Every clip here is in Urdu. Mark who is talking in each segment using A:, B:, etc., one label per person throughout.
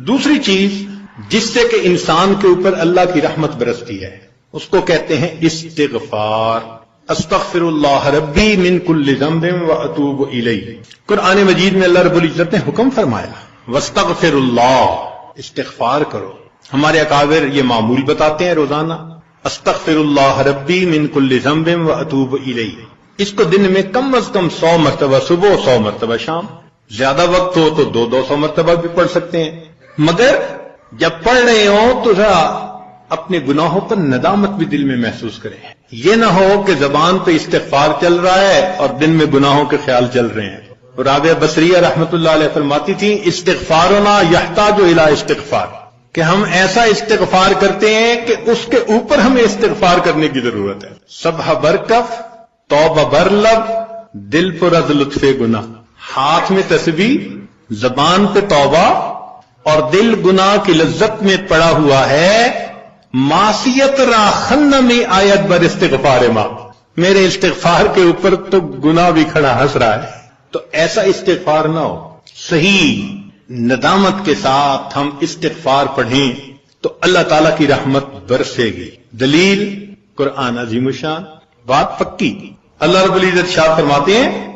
A: دوسری چیز جس سے کہ انسان کے اوپر اللہ کی رحمت برستی ہے اس کو کہتے ہیں استغفار. استغفر اللہ ربی من کل ذنب واتوب الیہ. قرآن مجید میں اللہ رب العزت نے حکم فرمایا واستغفر اللہ، استغفار کرو. ہمارے اکابر یہ معمول بتاتے ہیں روزانہ، استغفر اللہ ربی من کل ذنب واتوب الیہ. اس کو دن میں کم از کم 100 مرتبہ صبح، 100 مرتبہ شام. زیادہ وقت ہو تو 200 مرتبہ بھی پڑھ سکتے ہیں. مگر جب پڑھ رہے ہوں تو ذرا اپنے گناہوں پر ندامت بھی دل میں محسوس کریں. یہ نہ ہو کہ زبان پہ استغفار چل رہا ہے اور دن میں گناہوں کے خیال چل رہے ہیں. رابعہ بصریہ رحمۃ اللہ علیہ فرماتی تھی استغفارنا یحتاج الی استغفار، کہ ہم ایسا استغفار کرتے ہیں کہ اس کے اوپر ہمیں استغفار کرنے کی ضرورت ہے. سبح برکف توبہ برلب دل پر از لطف گناہ. ہاتھ میں تسبیح، زبان پہ توبہ اور دل گناہ کی لذت میں پڑا ہوا ہے. معصیت را خن میں آیت بر استغفار ماں، میرے استغفار کے اوپر تو گناہ بھی کھڑا ہنس رہا ہے. تو ایسا استغفار نہ ہو. صحیح ندامت کے ساتھ ہم استغفار پڑھیں تو اللہ تعالیٰ کی رحمت برسے گی. دلیل قرآن عظیم الشان، بات پکی. اللہ رب العزت شاہ فرماتے ہیں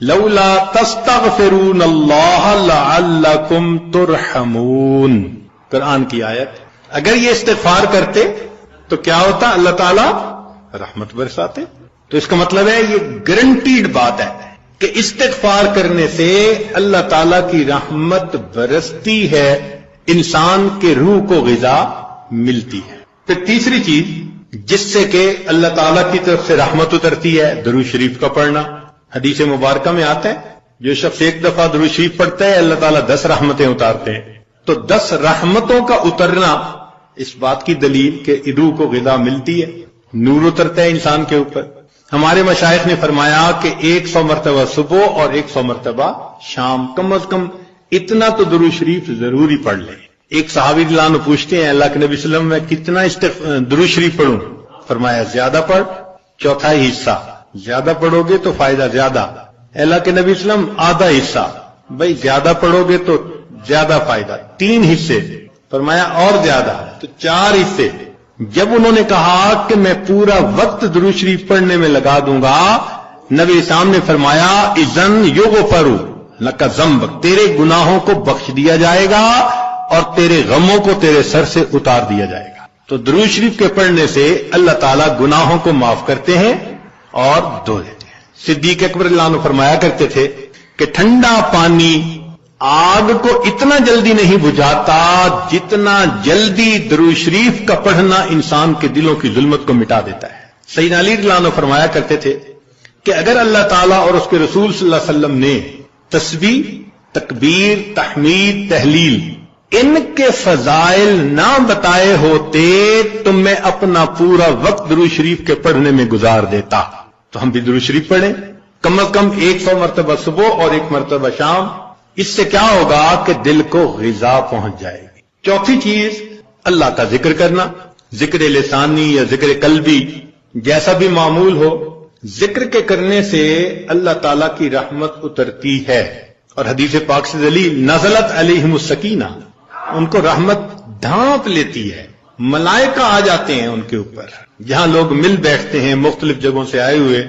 A: لولا تستغفرون اللہ لعلکم ترحمون. قرآن کی آیت. اگر یہ استغفار کرتے تو کیا ہوتا؟ اللہ تعالیٰ رحمت برساتے. تو اس کا مطلب ہے یہ گارنٹیڈ بات ہے کہ استغفار کرنے سے اللہ تعالیٰ کی رحمت برستی ہے، انسان کے روح کو غذا ملتی ہے. پھر تیسری چیز جس سے کہ اللہ تعالیٰ کی طرف سے رحمت اترتی ہے، درود شریف کا پڑھنا. حدیث مبارکہ میں آتا ہے جو شخص ایک دفعہ درود شریف پڑھتا ہے اللہ تعالیٰ 10 رحمتیں اتارتے ہیں. تو 10 رحمتوں کا اترنا اس بات کی دلیل کہ روح کو غذا ملتی ہے، نور اترتا ہے انسان کے اوپر. ہمارے مشائخ نے فرمایا کہ 100 مرتبہ صبح اور 100 مرتبہ شام، کم از کم اتنا تو درود شریف ضروری پڑھ لیں. ایک صحابی رضی اللہ عنہ پوچھتے ہیں اللہ کے نبی صلی اللہ علیہ وسلم میں کتنا درود شریف پڑھوں؟ فرمایا زیادہ پڑھ، چوتھائی حصہ. زیادہ پڑھو گے تو فائدہ زیادہ. اللہ کے نبی صلی اللہ علیہ وسلم آدھا حصہ. بھائی زیادہ پڑھو گے تو زیادہ فائدہ. 3 حصے. فرمایا اور زیادہ تو 4 حصے. جب انہوں نے کہا کہ میں پورا وقت درود شریف پڑھنے میں لگا دوں گا، نبی اسلام نے فرمایا اذن یغفر لک ذنبک، تیرے گناہوں کو بخش دیا جائے گا اور تیرے غموں کو تیرے سر سے اتار دیا جائے گا. تو درود شریف کے پڑھنے سے اللہ تعالیٰ گناہوں کو معاف کرتے ہیں اور دھو دیتے ہیں. صدیق اکبر رضی اللہ عنہ فرمایا کرتے تھے کہ ٹھنڈا پانی آگ کو اتنا جلدی نہیں بجھاتا جتنا جلدی درود شریف کا پڑھنا انسان کے دلوں کی ظلمت کو مٹا دیتا ہے. سیدنا علی رضی اللہ عنہ فرمایا کرتے تھے کہ اگر اللہ تعالیٰ اور اس کے رسول صلی اللہ علیہ وسلم نے تسبیح، تکبیر، تحمید، تہلیل ان کے فضائل نہ بتائے ہوتے تو میں اپنا پورا وقت درود شریف کے پڑھنے میں گزار دیتا. تو ہم بھی درود شریف پڑھیں کم از کم 100 مرتبہ صبح اور 1 مرتبہ شام. اس سے کیا ہوگا کہ دل کو غذا پہنچ جائے گی. چوتھی چیز اللہ کا ذکر کرنا، ذکر لسانی یا ذکر قلبی جیسا بھی معمول ہو. ذکر کے کرنے سے اللہ تعالیٰ کی رحمت اترتی ہے. اور حدیث پاک سے دلیل نزلت علیہم السکینہ، ان کو رحمت ڈھانپ لیتی ہے. ملائکہ آ جاتے ہیں ان کے اوپر جہاں لوگ مل بیٹھتے ہیں مختلف جگہوں سے آئے ہوئے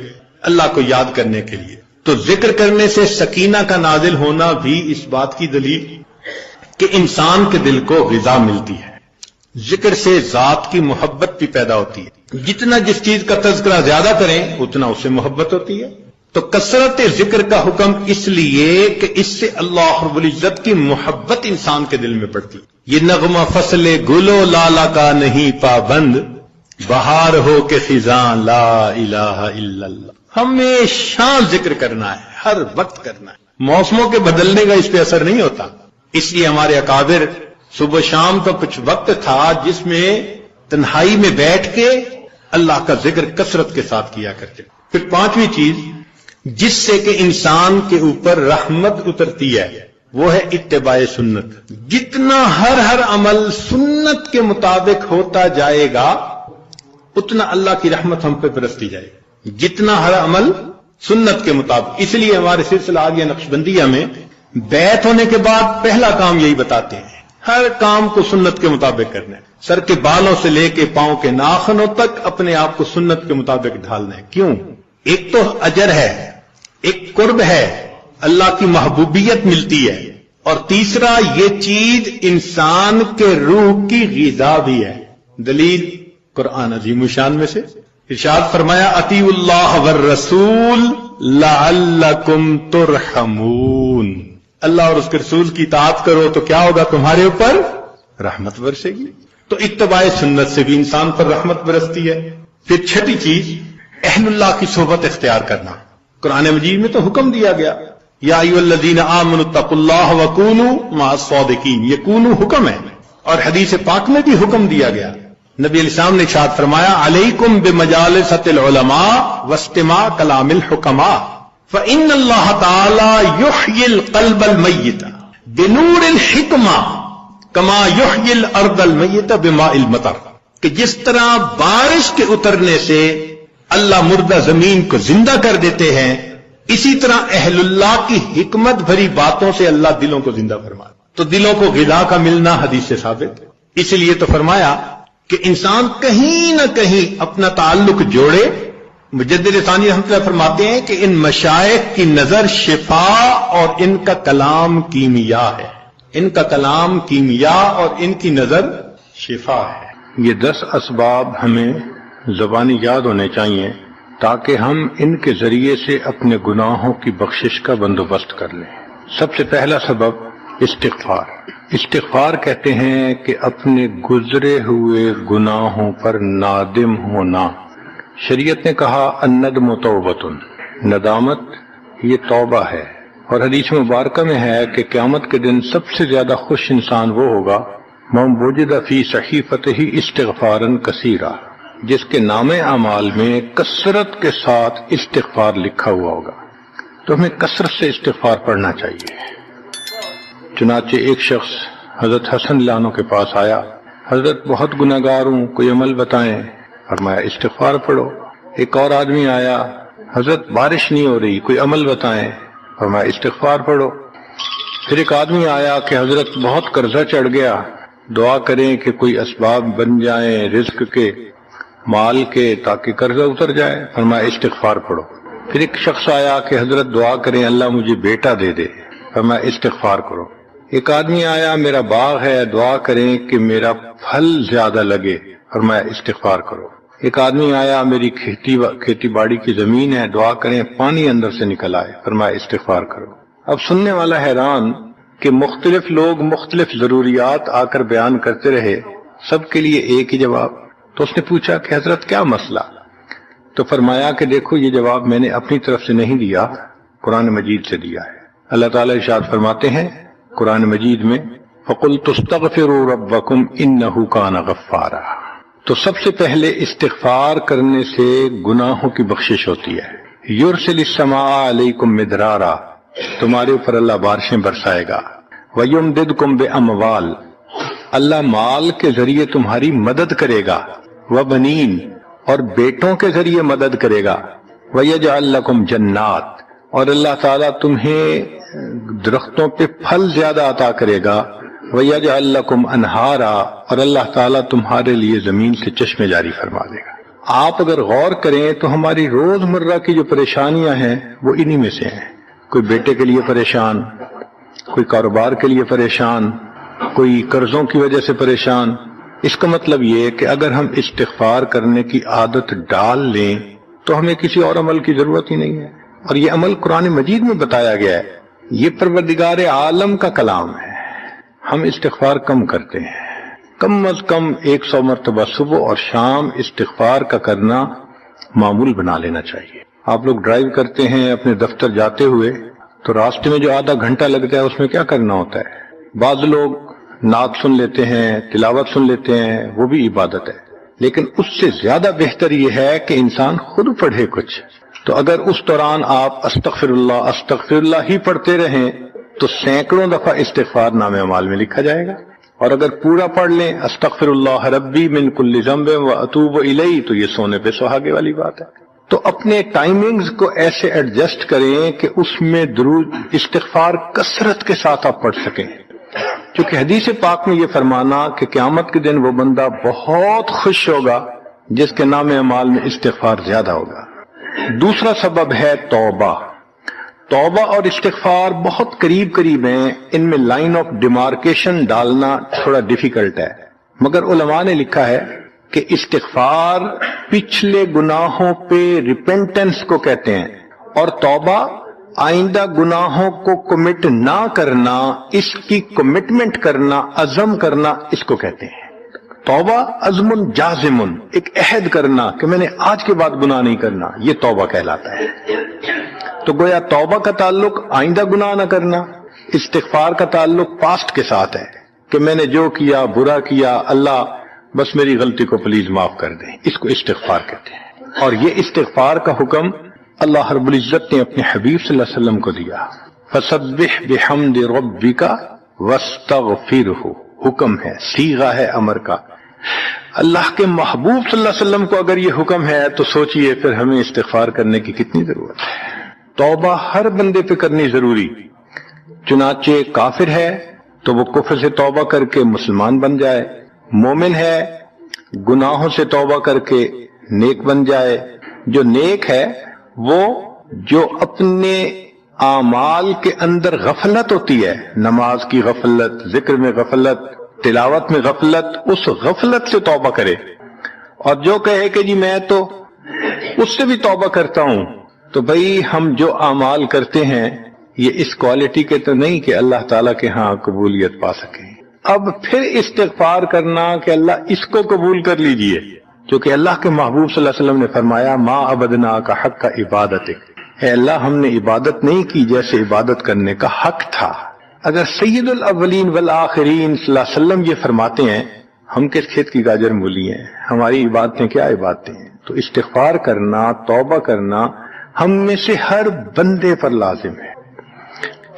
A: اللہ کو یاد کرنے کے لیے. تو ذکر کرنے سے سکینہ کا نازل ہونا بھی اس بات کی دلیل کہ انسان کے دل کو غذا ملتی ہے. ذکر سے ذات کی محبت بھی پیدا ہوتی ہے. جتنا جس چیز کا تذکرہ زیادہ کریں اتنا اس سے محبت ہوتی ہے. تو کثرت ذکر کا حکم اس لیے کہ اس سے اللہ رب العزت کی محبت انسان کے دل میں پڑتی. یہ نغمہ فصل گلو لالا کا نہیں پابند، بہار ہو کے خزاں لا الہ الا اللہ. ہمیشہ ذکر کرنا ہے، ہر وقت کرنا ہے. موسموں کے بدلنے کا اس پہ اثر نہیں ہوتا. اس لیے ہمارے اکابر صبح شام کا کچھ وقت تھا جس میں تنہائی میں بیٹھ کے اللہ کا ذکر کثرت کے ساتھ کیا کرتے. پھر 5ویں چیز جس سے کہ انسان کے اوپر رحمت اترتی ہے وہ ہے اتباع سنت. جتنا ہر عمل سنت کے مطابق ہوتا جائے گا اتنا اللہ کی رحمت ہم پہ برستی جائے گی. جتنا ہر عمل سنت کے مطابق. اس لیے ہمارے سلسلہ آگے نقشبندیہ میں بیعت ہونے کے بعد پہلا کام یہی بتاتے ہیں ہر کام کو سنت کے مطابق کرنا ہے، سر کے بالوں سے لے کے پاؤں کے ناخنوں تک اپنے آپ کو سنت کے مطابق ڈھالنا ہے۔ کیوں؟ ایک تو اجر ہے، ایک قرب ہے، اللہ کی محبوبیت ملتی ہے، اور تیسرا یہ چیز انسان کے روح کی غذا بھی ہے۔ دلیل قرآن عظیم الشان میں سے ارشاد فرمایا اطیعوا اللہ والرسول لعلکم ترحمون، اللہ اور اس کے رسول کی اطاعت کرو تو کیا ہوگا؟ تمہارے اوپر رحمت برسے گی۔ تو اتباع سنت سے بھی انسان پر رحمت برستی ہے۔ پھر چھٹی چیز اہل اللہ کی صحبت اختیار کرنا۔ قرآن مجید میں تو حکم دیا گیا یا ایھا الذین آمنوا اتقوا اللہ وکونوا مع الصادقین، یہ کونوا حکم ہے، اور حدیث پاک میں بھی حکم دیا گیا۔ نبی علیہ السلام نے ارشاد فرمایا علیکم بمجالسۃ العلماء واستماع کلام الحکماء فإن اللہ تعالی یحیی القلب المیت بنور الحکمہ کما یحیی الارض المیت بماء المطر، کہ جس طرح بارش کے اترنے سے اللہ مردہ زمین کو زندہ کر دیتے ہیں، اسی طرح اہل اللہ کی حکمت بھری باتوں سے اللہ دلوں کو زندہ فرماتا۔ تو دلوں کو غذا کا ملنا حدیث سے ثابت ہے۔ اسی لیے تو فرمایا کہ انسان کہیں نہ کہیں اپنا تعلق جوڑے۔ مجدد ثانی رحمۃ اللہ فرماتے ہیں کہ ان مشائخ کی نظر شفا اور ان کا کلام کیمیا ہے، ان کا کلام کیمیا اور ان کی نظر شفا ہے۔ یہ 10 اسباب ہمیں زبانی یاد ہونے چاہیے تاکہ ہم ان کے ذریعے سے اپنے گناہوں کی بخشش کا بندوبست کر لیں۔ سب سے پہلا سبب استغفار۔ استغفار کہتے ہیں کہ اپنے گزرے ہوئے گناہوں پر نادم ہونا۔ شریعت نے کہا الندم توبۃ، ندامت یہ توبہ ہے، اور حدیث مبارکہ میں ہے کہ قیامت کے دن سب سے زیادہ خوش انسان وہ ہوگا من وجد فی صحیفتہ استغفارا کثیرا، جس کے نام اعمال میں کثرت کے ساتھ استغفار لکھا ہوا ہوگا۔ تو ہمیں کثرت سے استغفار پڑھنا چاہیے۔ چنانچہ ایک شخص حضرت حسن اللہ عنہ کے پاس آیا، حضرت بہت گناہگار ہوں، کوئی عمل بتائیں۔ فرمایا استغفار پڑھو۔ ایک اور آدمی آیا، حضرت بارش نہیں ہو رہی، کوئی عمل بتائیں۔ فرمایا استغفار پڑھو۔ پھر ایک آدمی آیا کہ حضرت بہت قرضہ چڑھ گیا، دعا کریں کہ کوئی اسباب بن جائیں رزق کے، مال کے، تاکہ قرضہ اتر جائے۔ فرمایا استغفار پڑھو۔ پھر ایک شخص آیا کہ حضرت دعا کریں اللہ مجھے بیٹا دے دے۔ فرمایا استغفار کرو۔ ایک آدمی آیا میرا باغ ہے، دعا کریں کہ میرا پھل زیادہ لگے۔ فرمایا استغفار کرو۔ ایک آدمی آیا میری کھیتی باڑی کی زمین ہے، دعا کریں پانی اندر سے نکل آئے۔ فرمایا استغفار کرو۔ اب سننے والا حیران کہ مختلف لوگ مختلف ضروریات آ کر بیان کرتے رہے، سب کے لیے ایک ہی جواب۔ تو اس نے پوچھا کہ حضرت کیا مسئلہ؟ تو فرمایا کہ دیکھو یہ جواب میں نے اپنی طرف سے نہیں دیا، قرآن مجید سے دیا ہے۔ اللہ تعالیٰ ارشاد فرماتے ہیں قرآن مجید میں فَقُلْتُ اسْتَغْفِرُوا رَبَّكُمْ إِنَّهُ كَانَ غَفَّارًا۔ تو سب سے پہلے استغفار کرنے سے گناہوں کی بخشش ہوتی ہے۔ يُرْسِلِ السَّمَاءَ عَلَيْكُمْ مِدْرَارًا، تمہارے اوپر اللہ بارشیں برسائے گا۔ وَيُمْدِدْكُمْ بِأَمْوَالٍ، اللہ مال کے ذریعے تمہاری مدد کرے گا۔ وَبَنِينَ، اور بیٹوں کے ذریعے مدد کرے گا۔ وَيَجْعَلْ لَكُمْ جَنَّاتٍ، اور اللہ تعالیٰ تمہیں درختوں پہ پھل زیادہ عطا کرے گا۔ وَيَجْعَلْ لَكُمْ أَنْهَارًا، اور اللہ تعالیٰ تمہارے لیے زمین سے چشمے جاری فرما دے گا۔ آپ اگر غور کریں تو ہماری روز مرہ کی جو پریشانیاں ہیں وہ انہی میں سے ہیں۔ کوئی بیٹے کے لیے پریشان، کوئی کاروبار کے لیے پریشان، کوئی قرضوں کی وجہ سے پریشان۔ اس کا مطلب یہ کہ اگر ہم استغفار کرنے کی عادت ڈال لیں تو ہمیں کسی اور عمل کی ضرورت ہی نہیں ہے۔ اور یہ عمل قرآن مجید میں بتایا گیا ہے، یہ پروردگار عالم کا کلام ہے۔ ہم استغفار کم کرتے ہیں، کم از کم 100 مرتبہ صبح اور شام استغفار کا کرنا معمول بنا لینا چاہیے۔ آپ لوگ ڈرائیو کرتے ہیں اپنے دفتر جاتے ہوئے تو راستے میں جو آدھا گھنٹہ لگتا ہے اس میں کیا کرنا ہوتا ہے؟ بعض لوگ نعت سن لیتے ہیں، تلاوت سن لیتے ہیں، وہ بھی عبادت ہے، لیکن اس سے زیادہ بہتر یہ ہے کہ انسان خود پڑھے کچھ۔ تو اگر اس دوران آپ استغفر اللہ ہی پڑھتے رہیں تو سینکڑوں دفعہ استغفار نامہ اعمال میں لکھا جائے گا، اور اگر پورا پڑھ لیں استغفر اللہ ربی من کل ذنب واتوب الیہ تو یہ سونے پہ سہاگے والی بات ہے۔ تو اپنے ٹائمنگز کو ایسے ایڈجسٹ کریں کہ اس میں درود استغفار کثرت کے ساتھ آپ پڑھ سکیں۔ چونکہ حدیث پاک میں یہ فرمانا کہ قیامت کے دن وہ بندہ بہت خوش ہوگا جس کے نام اعمال میں استغفار زیادہ ہوگا۔ دوسرا سبب ہے توبہ۔ توبہ اور استغفار بہت قریب قریب ہیں، ان میں لائن آف ڈیمارکیشن ڈالنا تھوڑا ڈیفیکلٹ ہے، مگر علماء نے لکھا ہے کہ استغفار پچھلے گناہوں پہ ریپینٹنس کو کہتے ہیں، اور توبہ آئندہ گناہوں کو کمٹ نہ کرنا، اس کی کمٹمنٹ کرنا، عزم کرنا، اس کو کہتے ہیں۔ توبہ عزم جازم، ایک عہد کرنا کہ میں نے آج کے بعد گناہ نہیں کرنا، یہ توبہ کہلاتا ہے۔ تو گویا توبہ کا تعلق آئندہ گناہ نہ کرنا، استغفار کا تعلق پاسٹ کے ساتھ ہے کہ میں نے جو کیا برا کیا، اللہ بس میری غلطی کو پلیز معاف کر دیں، اس کو استغفار کہتے ہیں۔ اور یہ استغفار کا حکم اللہ رب العزت نے اپنے حبیب صلی اللہ علیہ وسلم کو دیا، فسبح بحمد ربک واستغفرہ، حکم ہے، صیغہ ہے امر کا۔ اللہ کے محبوب صلی اللہ علیہ وسلم کو اگر یہ حکم ہے تو سوچئے پھر ہمیں استغفار کرنے کی کتنی ضرورت ہے۔ توبہ ہر بندے پہ کرنی ضروری، چنانچہ کافر ہے تو وہ کفر سے توبہ کر کے مسلمان بن جائے، مومن ہے گناہوں سے توبہ کر کے نیک بن جائے۔ جو نیک ہے وہ جو اپنے اعمال کے اندر غفلت ہوتی ہے، نماز کی غفلت، ذکر میں غفلت، تلاوت میں غفلت، اس غفلت سے توبہ کرے، اور جو کہے کہ جی میں تو اس سے بھی توبہ کرتا ہوں، تو بھئی ہم جو اعمال کرتے ہیں یہ اس کوالٹی کے تو نہیں کہ اللہ تعالیٰ کے ہاں قبولیت پا سکیں۔ اب پھر استغفار کرنا کہ اللہ اس کو قبول کر لیجئے، کیونکہ اللہ کے محبوب صلی اللہ علیہ وسلم نے فرمایا ما عبدنا کا حق کا عبادتک، اے اللہ ہم نے عبادت نہیں کی جیسے عبادت کرنے کا حق تھا۔ اگر سید الاولین والآخرین صلی اللہ علیہ وسلم یہ فرماتے ہیں، ہم کس کھیت کی گاجر مولی ہیں، ہماری عبادتیں کیا عبادتیں ہیں؟ تو استغفار کرنا، توبہ کرنا ہم میں سے ہر بندے پر لازم ہے۔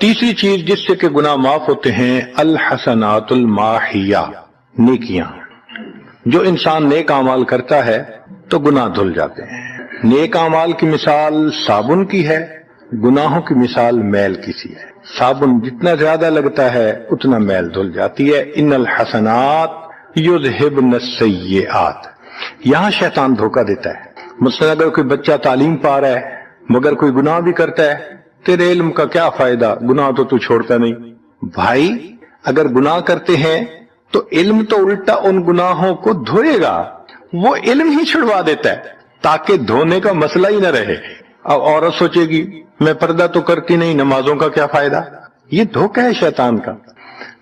A: تیسری چیز جس سے کہ گناہ معاف ہوتے ہیں، الحسنات الماحیہ، نیکیاں۔ جو انسان نیک اعمال کرتا ہے تو گناہ دھل جاتے ہیں۔ نیک اعمال کی مثال صابن کی ہے، گناہوں کی مثال میل کی سی ہے۔ صابن جتنا زیادہ لگتا ہے اتنا میل دھل جاتی ہے۔ ان الحسنات یذہبن السیئات، یہاں شیطان دھوکہ دیتا ہے۔ مثلا اگر کوئی بچہ تعلیم پا رہا ہے مگر کوئی گناہ بھی کرتا ہے، تیرے علم کا کیا فائدہ، گناہ تو چھوڑتا نہیں۔ بھائی اگر گناہ کرتے ہیں تو علم تو الٹا ان گناہوں کو دھوئے گا، وہ علم ہی چھڑوا دیتا ہے تاکہ دھونے کا مسئلہ ہی نہ رہے۔ اب عورت سوچے گی میں پردہ تو کرتی نہیں، نمازوں کا کیا فائدہ؟ یہ دھوکہ ہے شیطان کا۔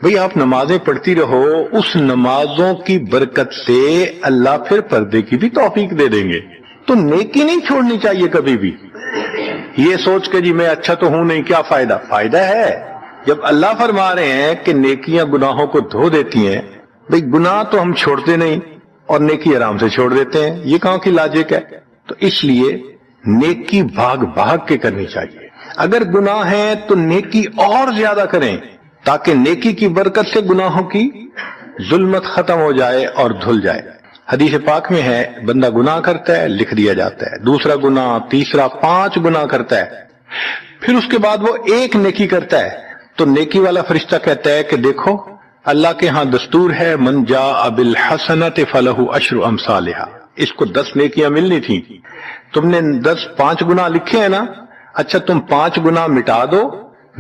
A: بھئی آپ نمازیں پڑھتی رہو، اس نمازوں کی برکت سے اللہ پھر پردے کی بھی توفیق دے دیں گے۔ تو نیکی نہیں چھوڑنی چاہیے کبھی بھی، یہ سوچ کے جی میں اچھا تو ہوں نہیں، کیا فائدہ؟ فائدہ ہے۔ جب اللہ فرما رہے ہیں کہ نیکیاں گناہوں کو دھو دیتی ہیں، بھئی گناہ تو ہم چھوڑتے نہیں اور نیکی آرام سے چھوڑ دیتے ہیں، یہ کہاں کی لاجک ہے؟ تو اس لیے نیکی بھاگ بھاگ کے کرنی چاہیے۔ اگر گناہ ہیں تو نیکی اور زیادہ کریں تاکہ نیکی کی برکت سے گناہوں کی ظلمت ختم ہو جائے اور دھل جائے۔ حدیث پاک میں ہے بندہ گناہ کرتا ہے لکھ دیا جاتا ہے، دوسرا گناہ، تیسرا، 5 گناہ کرتا ہے، پھر اس کے بعد وہ ایک نیکی کرتا ہے تو نیکی والا فرشتہ کہتا ہے کہ دیکھو اللہ کے ہاں دستور ہے من جاء بالحسنۃ فلہ عشر امثالھا، اس کو 10 نیکیاں ملنی تھیں، تم نے 5 گناہ لکھے ہیں نا، اچھا تم 5 گناہ مٹا دو،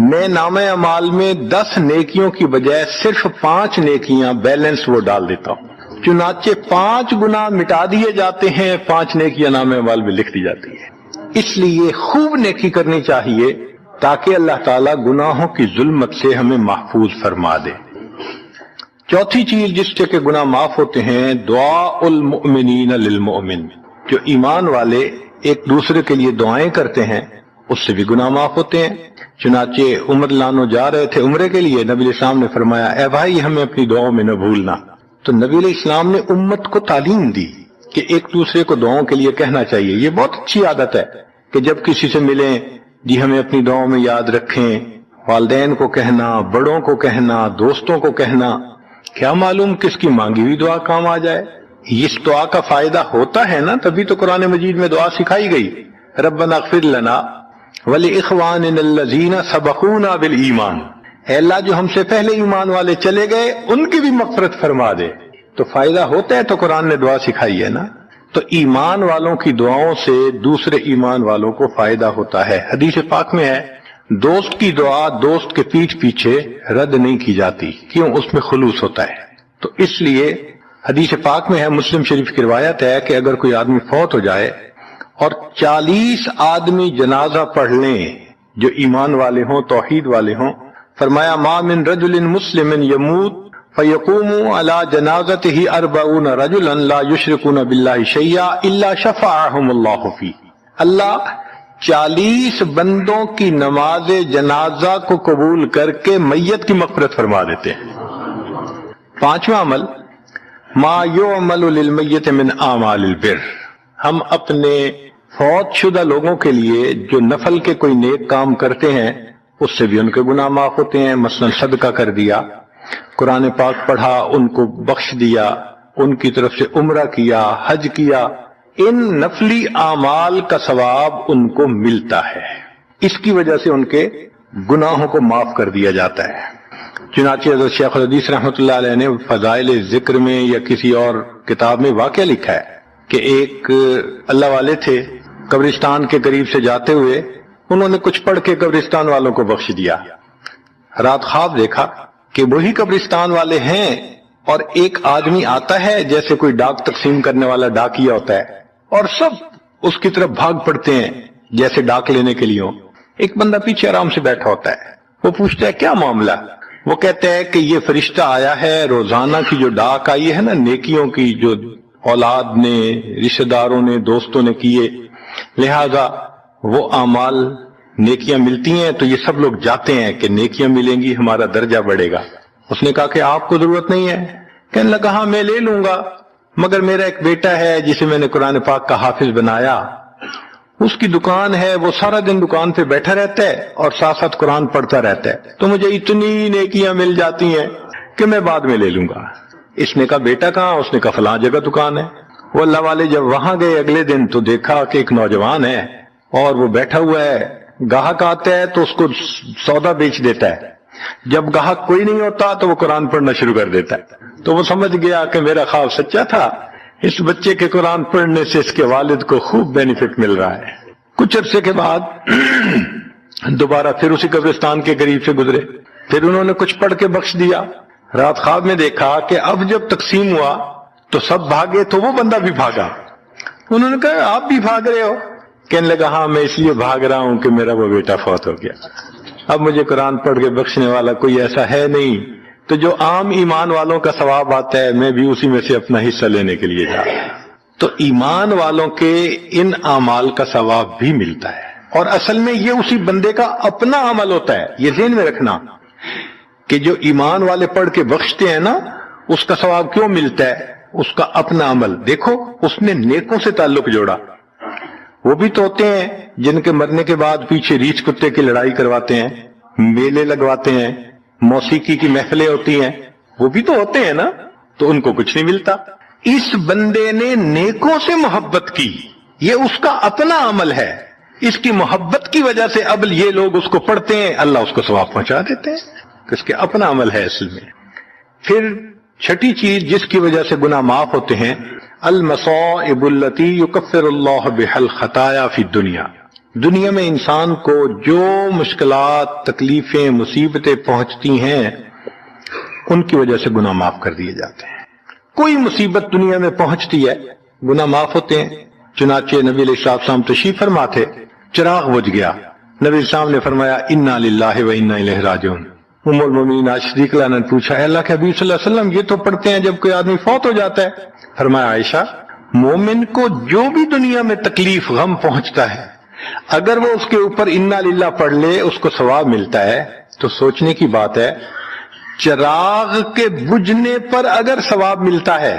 A: میں نامہ اعمال میں 10 نیکیوں کی بجائے صرف 5 نیکیاں بیلنس وہ ڈال دیتا ہوں۔ چنانچہ 5 گناہ مٹا دیے جاتے ہیں، 5 نیکیاں نامہ اعمال میں لکھ دی جاتی ہے۔ اس لیے خوب نیکی کرنی چاہیے تاکہ اللہ تعالیٰ گناہوں کی ظلمت سے ہمیں محفوظ فرما دے۔ چوتھی چیز جس سے کہ گناہ معاف ہوتے ہیں، دعاء المؤمنین للمؤمن، جو ایمان والے ایک دوسرے کے لیے دعائیں کرتے ہیں اس سے بھی گناہ معاف ہوتے ہیں۔ چنانچہ عمر لانو جا رہے تھے عمرے کے لیے، نبی علیہ السلام نے فرمایا اے بھائی ہمیں اپنی دعاؤں میں نہ بھولنا، تو نبی علیہ السلام نے امت کو تعلیم دی کہ ایک دوسرے کو دعاؤں کے لیے کہنا چاہیے۔ یہ بہت اچھی عادت ہے کہ جب کسی سے ملیں جی ہمیں اپنی دعاؤں میں یاد رکھیں، والدین کو کہنا، بڑوں کو کہنا، دوستوں کو کہنا، کیا معلوم کس کی مانگی ہوئی دعا کام آ جائے۔ اس دعا کا فائدہ ہوتا ہے نا، تبھی تو قرآن مجید میں دعا سکھائی گئی، ربنا اغفر لنا ولاخواننا الذین سبقونا بالایمان، اے اللہ جو ہم سے پہلے ایمان والے چلے گئے ان کی بھی مغفرت فرما دے۔ تو فائدہ ہوتا ہے تو قرآن نے دعا سکھائی ہے نا، تو ایمان والوں کی دعاؤں سے دوسرے ایمان والوں کو فائدہ ہوتا ہے۔ حدیث پاک میں ہے دوست کی دعا دوست کے پیٹھ پیچھے رد نہیں کی جاتی، کیوں؟ اس میں خلوص ہوتا ہے۔ تو اس لیے حدیث پاک میں ہے، مسلم شریف کی روایت ہے کہ اگر کوئی آدمی فوت ہو جائے اور 40 آدمی جنازہ پڑھ لیں جو ایمان والے ہوں، توحید والے ہوں، فرمایا ما من رجل مسلم یموت فیقوم علی جنازتہ 40 رجلا لا یشرکون باللہ شیئا الا شفعهم اللہ فی، اللہ 40 بندوں کی نماز جنازہ کو قبول کر کے میت کی مغفرت فرما دیتے ہیں۔ پانچواں عمل ما یعمل للمیت من اعمال البر، ہم اپنے فوت شدہ لوگوں کے لیے جو نفل کے کوئی نیک کام کرتے ہیں اس سے بھی ان کے گناہ معاف ہوتے ہیں۔ مثلا صدقہ کر دیا، قرآن پاک پڑھا، ان کو بخش دیا، ان کی طرف سے عمرہ کیا، حج کیا، ان نفلی اعمال کا ثواب ان کو ملتا ہے، اس کی وجہ سے ان کے گناہوں کو معاف کر دیا جاتا ہے۔ چنانچہ حضرت شیخ الحدیث رحمۃ اللہ علیہ نے فضائل ذکر میں یا کسی اور کتاب میں واقعہ لکھا ہے کہ ایک اللہ والے تھے، قبرستان کے قریب سے جاتے ہوئے انہوں نے کچھ پڑھ کے قبرستان والوں کو بخش دیا۔ رات خواب دیکھا کہ وہی قبرستان والے ہیں اور ایک آدمی آتا ہے جیسے کوئی ڈاک تقسیم کرنے والا ڈاکیا ہوتا ہے، اور سب اس کی طرف بھاگ پڑتے ہیں جیسے ڈاک لینے کے لیے ہو۔ ایک بندہ پیچھے آرام سے بیٹھا ہوتا ہے، وہ پوچھتا ہے کیا معاملہ؟ وہ کہتے ہیں کہ یہ فرشتہ آیا ہے، روزانہ کی جو ڈاک آئی ہے نا نیکیوں کی، جو اولاد نے، رشتہ داروں نے، دوستوں نے کیے، لہذا وہ اعمال نیکیاں ملتی ہیں تو یہ سب لوگ جاتے ہیں کہ نیکیاں ملیں گی، ہمارا درجہ بڑھے گا۔ اس نے کہا کہ آپ کو ضرورت نہیں ہے؟ کہنے لگا ہاں میں لے لوں گا، مگر میرا ایک بیٹا ہے جسے میں نے قرآن پاک کا حافظ بنایا، اس کی دکان ہے، وہ سارا دن دکان پہ بیٹھا رہتا ہے اور ساتھ ساتھ قرآن پڑھتا رہتا ہے، تو مجھے اتنی نیکیاں مل جاتی ہیں کہ میں بعد میں لے لوں گا۔ اس نے کہا بیٹا کہاں؟ اس نے کہا فلاں جگہ دکان ہے۔ وہ اللہ والے جب وہاں گئے اگلے دن تو دیکھا کہ ایک نوجوان ہے اور وہ بیٹھا ہوا ہے، گاہک آتا ہے تو اس کو سودا بیچ دیتا ہے، جب گاہک کوئی نہیں ہوتا تو وہ قرآن پڑھنا شروع کر دیتا ہے۔ تو وہ سمجھ گیا کہ میرا خواب سچا تھا، اس بچے کے قرآن پڑھنے سے اس کے والد کو خوب بینیفٹ مل رہا ہے۔ کچھ عرصے کے بعد دوبارہ پھر اسی قبرستان کے قریب سے گزرے، پھر انہوں نے کچھ پڑھ کے بخش دیا۔ رات خواب میں دیکھا کہ اب جب تقسیم ہوا تو سب بھاگے تو وہ بندہ بھی بھاگا۔ انہوں نے کہا آپ بھی بھاگ رہے ہو؟ کہنے لگا ہاں میں اس لیے بھاگ رہا ہوں کہ میرا وہ بیٹا فوت ہو گیا، اب مجھے قرآن پڑھ کے بخشنے والا کوئی ایسا ہے نہیں، تو جو عام ایمان والوں کا ثواب آتا ہے میں بھی اسی میں سے اپنا حصہ لینے کے لیے جا رہا ہوں۔ تو ایمان والوں کے ان اعمال کا ثواب بھی ملتا ہے، اور اصل میں یہ اسی بندے کا اپنا عمل ہوتا ہے۔ یہ ذہن میں رکھنا کہ جو ایمان والے پڑھ کے بخشتے ہیں نا، اس کا ثواب کیوں ملتا ہے؟ اس کا اپنا عمل۔ دیکھو اس نے نیکوں سے تعلق جوڑا، وہ بھی تو ہوتے ہیں جن کے مرنے کے بعد پیچھے ریچھ کتے کی لڑائی کرواتے ہیں، میلے لگواتے ہیں، موسیقی کی محفلیں ہوتی ہیں، وہ بھی تو ہوتے ہیں نا، تو ان کو کچھ نہیں ملتا۔ اس بندے نے نیکوں سے محبت کی، یہ اس کا اپنا عمل ہے، اس کی محبت کی وجہ سے اب یہ لوگ اس کو پڑھتے ہیں، اللہ اس کو ثواب پہنچا دیتے ہیں، اس کے اپنا عمل ہے اصل میں۔ پھر چھٹی چیز جس کی وجہ سے گناہ معاف ہوتے ہیں، المصائب التی یکفر اللہ بها الخطایا فی الدنیا، دنیا میں انسان کو جو مشکلات، تکلیفیں، مصیبتیں پہنچتی ہیں ان کی وجہ سے گناہ معاف کر دیے جاتے ہیں۔ کوئی مصیبت دنیا میں پہنچتی ہے گناہ معاف ہوتے ہیں۔ چنانچہ نبی علیہ السلام تشریف فرما تھے، چراغ بجھ گیا، نبی علیہ السلام نے فرمایا انا للہ و انا الیہ راجعون۔ ام المومنین عائشہ صدیقہ عنہا نے پوچھا اے اللہ کے حبیب صلی اللہ علیہ وسلم یہ تو پڑھتے ہیں جب کوئی آدمی فوت ہو جاتا ہے۔ فرمایا عائشہ مومن کو جو بھی دنیا میں تکلیف غم پہنچتا ہے اگر وہ اس کے اوپر انا للہ پڑھ لے اس کو ثواب ملتا ہے۔ تو سوچنے کی بات ہے، چراغ کے بجھنے پر اگر ثواب ملتا ہے